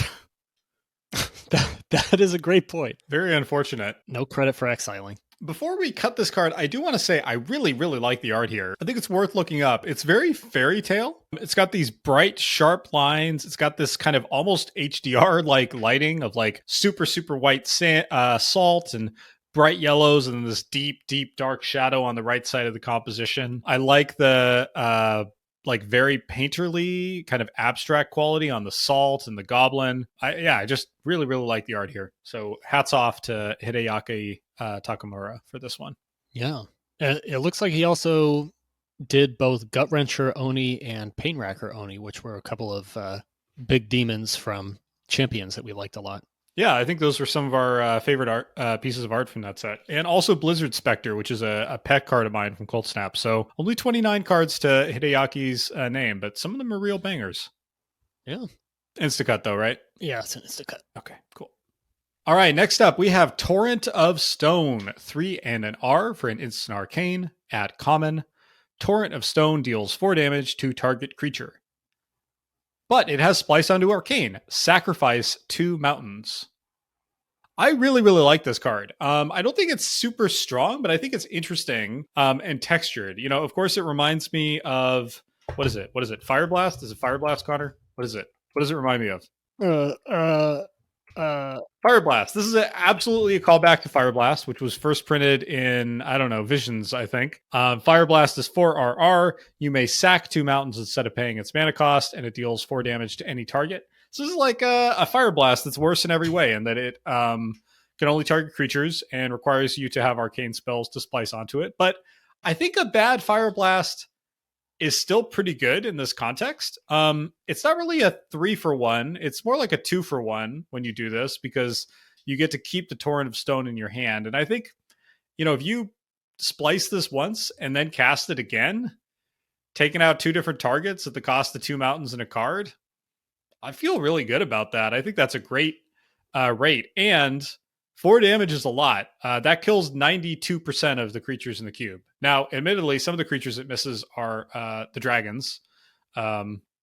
That is a great point. Very unfortunate. No credit for exiling. Before we cut this card, I do want to say I really, really like the art here. I think it's worth looking up. It's very fairy tale. It's got these bright, sharp lines. It's got this kind of almost HDR-like lighting of like super, super white salt and bright yellows and this deep, deep, dark shadow on the right side of the composition. I like the like very painterly kind of abstract quality on the salt and the goblin. I just really, really like the art here. So hats off to Hideaki Takamura for this one. Yeah. It looks like he also did both Gut Wrencher Oni and Pain Racker Oni, which were a couple of big demons from Champions that we liked a lot. Yeah, I think those were some of our favorite art pieces of art from that set. And also Blizzard Spectre, which is a pet card of mine from Cold Snap. So only 29 cards to Hideaki's name, but some of them are real bangers. Yeah. Instacut though, right? Yeah, it's an Instacut. Okay, cool. All right, next up we have Torrent of Stone. 3 and an R for an instant arcane at common. Torrent of Stone deals 4 damage to target creature. But it has Splice onto Arcane. Sacrifice 2 mountains. I really, really like this card. I don't think it's super strong, but I think it's interesting and textured. You know, of course, it reminds me of... What is it? Fire Blast? Is it Fire Blast, Connor? What is it? What does it remind me of? Fire Blast. This is absolutely a callback to Fire Blast, which was first printed in, I don't know, Visions, I think. Fire Blast is 4RR. You may sack 2 mountains instead of paying its mana cost, and it deals 4 damage to any target. So this is like a Fire Blast that's worse in every way, in that it can only target creatures and requires you to have arcane spells to splice onto it. But I think a bad Fire Blast is still pretty good in this context. It's not really a 3-for-1. It's more like a 2-for-1 when you do this, because you get to keep the Torrent of Stone in your hand. And I think, you know, if you splice this once and then cast it again, taking out 2 different targets at the cost of 2 mountains and a card, I feel really good about that. I think that's a great rate. And 4 damage is a lot. That kills 92% of the creatures in the cube. Now, admittedly, some of the creatures it misses are the dragons,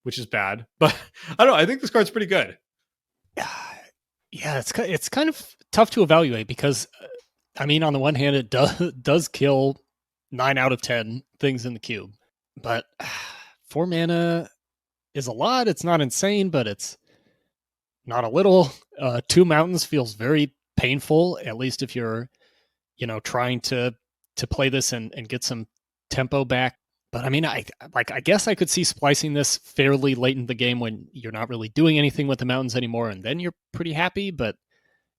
which is bad. But I don't know. I think this card's pretty good. Yeah, it's kind of tough to evaluate because, I mean, on the one hand, it does kill 9 out of 10 things in the cube. But 4 mana is a lot. It's not insane, but it's not a little. 2 mountains feels very painful, at least if you're, you know, trying to play this and get some tempo back. But I mean, I guess I could see splicing this fairly late in the game when you're not really doing anything with the mountains anymore, and then you're pretty happy, but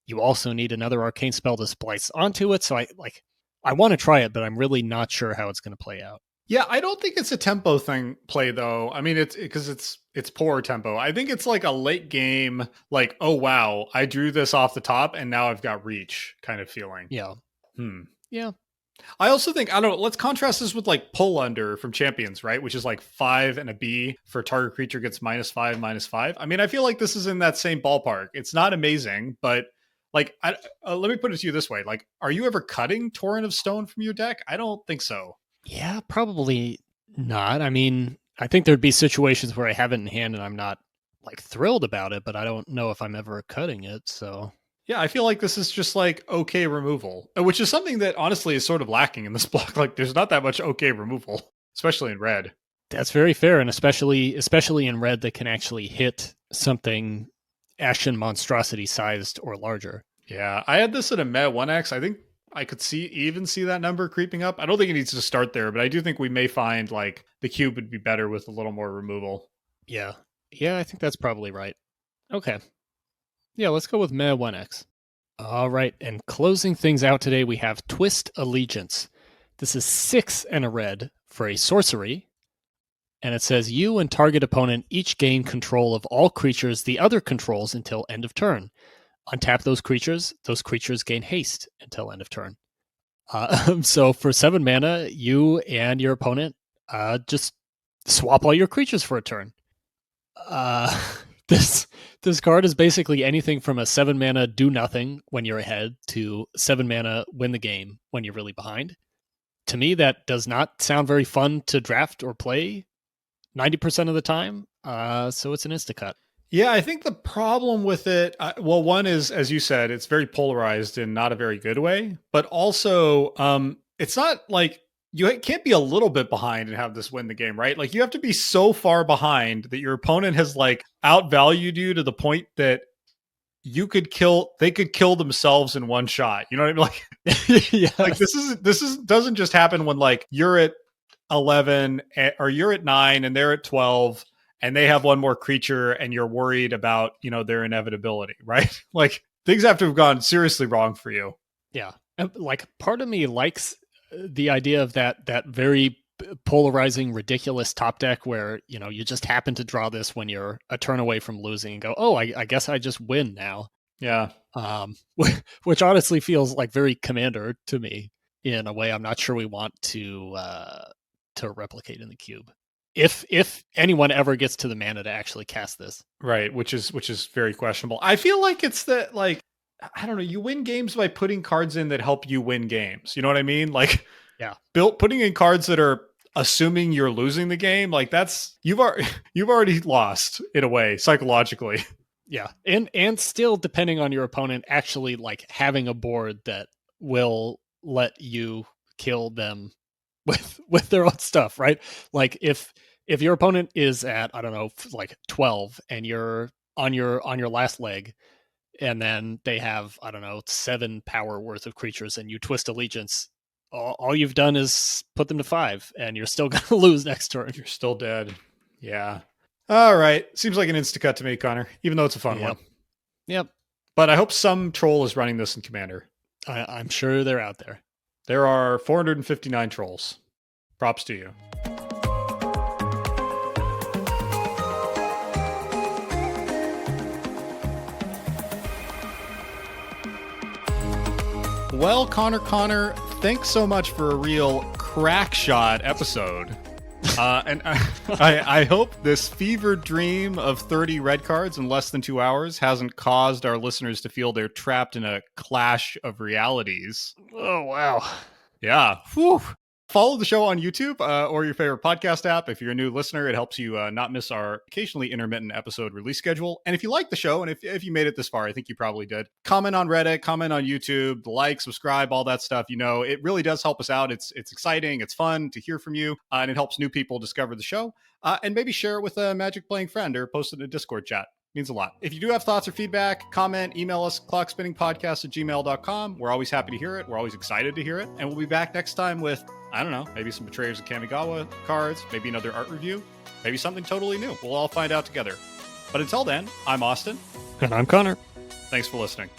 you also need another arcane spell to splice onto it. So I want to try it, but I'm really not sure how it's going to play out. Yeah, I don't think it's a tempo play though. I mean, it's because it's poor tempo. I think it's like a late game, like, oh wow, I drew this off the top and now I've got reach kind of feeling. Yeah. Yeah. I also think, I don't know, let's contrast this with like pull under from Champions, right? Which is like 5 and a B for target creature gets -5, -5. I mean, I feel like this is in that same ballpark. It's not amazing, but like, let me put it to you this way. Like, are you ever cutting Torrent of Stone from your deck? I don't think so. Yeah, probably not. I mean, I think there'd be situations where I have it in hand and I'm not like thrilled about it, but I don't know if I'm ever cutting it. So Yeah, I feel like this is just like okay removal, which is something that honestly is sort of lacking in this block. Like, there's not that much okay removal, especially in red. that's very fair, and especially in red that can actually hit something Ashen Monstrosity sized or larger. Yeah, I had this at a Meta 1X. I think I could even see that number creeping up. I don't think it needs to start there, but I do think we may find like the cube would be better with a little more removal. Yeah, I think that's probably right. Okay. Yeah, let's go with Meta 1X. All right, and closing things out today, we have Twist Allegiance. This is 6 and a red for a sorcery, and it says you and target opponent each gain control of all creatures the other controls until end of turn. Untap those creatures gain haste until end of turn. So for 7 mana, you and your opponent just swap all your creatures for a turn. This card is basically anything from a 7 mana do nothing when you're ahead to 7 mana win the game when you're really behind. To me, that does not sound very fun to draft or play 90% of the time. So it's an insta-cut. Yeah, I think the problem with it, well, one is, as you said, it's very polarized in not a very good way, but also it's not like you can't be a little bit behind and have this win the game, right? Like, you have to be so far behind that your opponent has like outvalued you to the point that they could kill themselves in one shot. You know what I mean? Like, Yes. like this doesn't just happen when like you're at 11 or you're at 9 and they're at 12 and they have one more creature and you're worried about, their inevitability, right? Like, things have to have gone seriously wrong for you. Yeah. Like, part of me likes the idea of that very polarizing, ridiculous top deck where, you just happen to draw this when you're a turn away from losing and go, oh, I guess I just win now. Yeah. Which honestly feels like very Commander to me in a way I'm not sure we want to replicate in the cube. If anyone ever gets to the mana to actually cast this. Right, which is very questionable. I feel like it's that, like, I don't know, you win games by putting cards in that help you win games. You know what I mean? Like, yeah, putting in cards that are assuming you're losing the game, like, that's you've already lost in a way psychologically. Yeah, and still, depending on your opponent, actually like having a board that will let you kill them with their own stuff, right? Like, if your opponent is at, I don't know, like 12 and you're on your last leg, and then they have, I don't know, 7 power worth of creatures, and you twist allegiance, all you've done is put them to 5, and you're still going to lose next turn. You're still dead. Yeah. All right. Seems like an insta-cut to me, Connor, even though it's a fun one. Yep. But I hope some troll is running this in Commander. I'm sure they're out there. There are 459 trolls. Props to you. Well, Connor, thanks so much for a real Crackshot episode. And I hope this fevered dream of 30 red cards in less than 2 hours hasn't caused our listeners to feel they're trapped in a clash of realities. Oh, wow. Yeah. Whew. Follow the show on YouTube or your favorite podcast app. If you're a new listener, it helps you not miss our occasionally intermittent episode release schedule. And if you like the show, and if you made it this far, I think you probably did, comment on Reddit, comment on YouTube, like, subscribe, all that stuff. It really does help us out. It's exciting. It's fun to hear from you. And it helps new people discover the show. And maybe share it with a Magic playing friend or post it in a Discord chat. Means a lot. If you do have thoughts or feedback, comment, email us, clockspinningpodcast@gmail.com. We're always happy to hear it. We're always excited to hear it. And we'll be back next time with, I don't know, maybe some Betrayers of Kamigawa cards, maybe another art review, maybe something totally new. We'll all find out together. But until then, I'm Austin. And I'm Connor. Thanks for listening.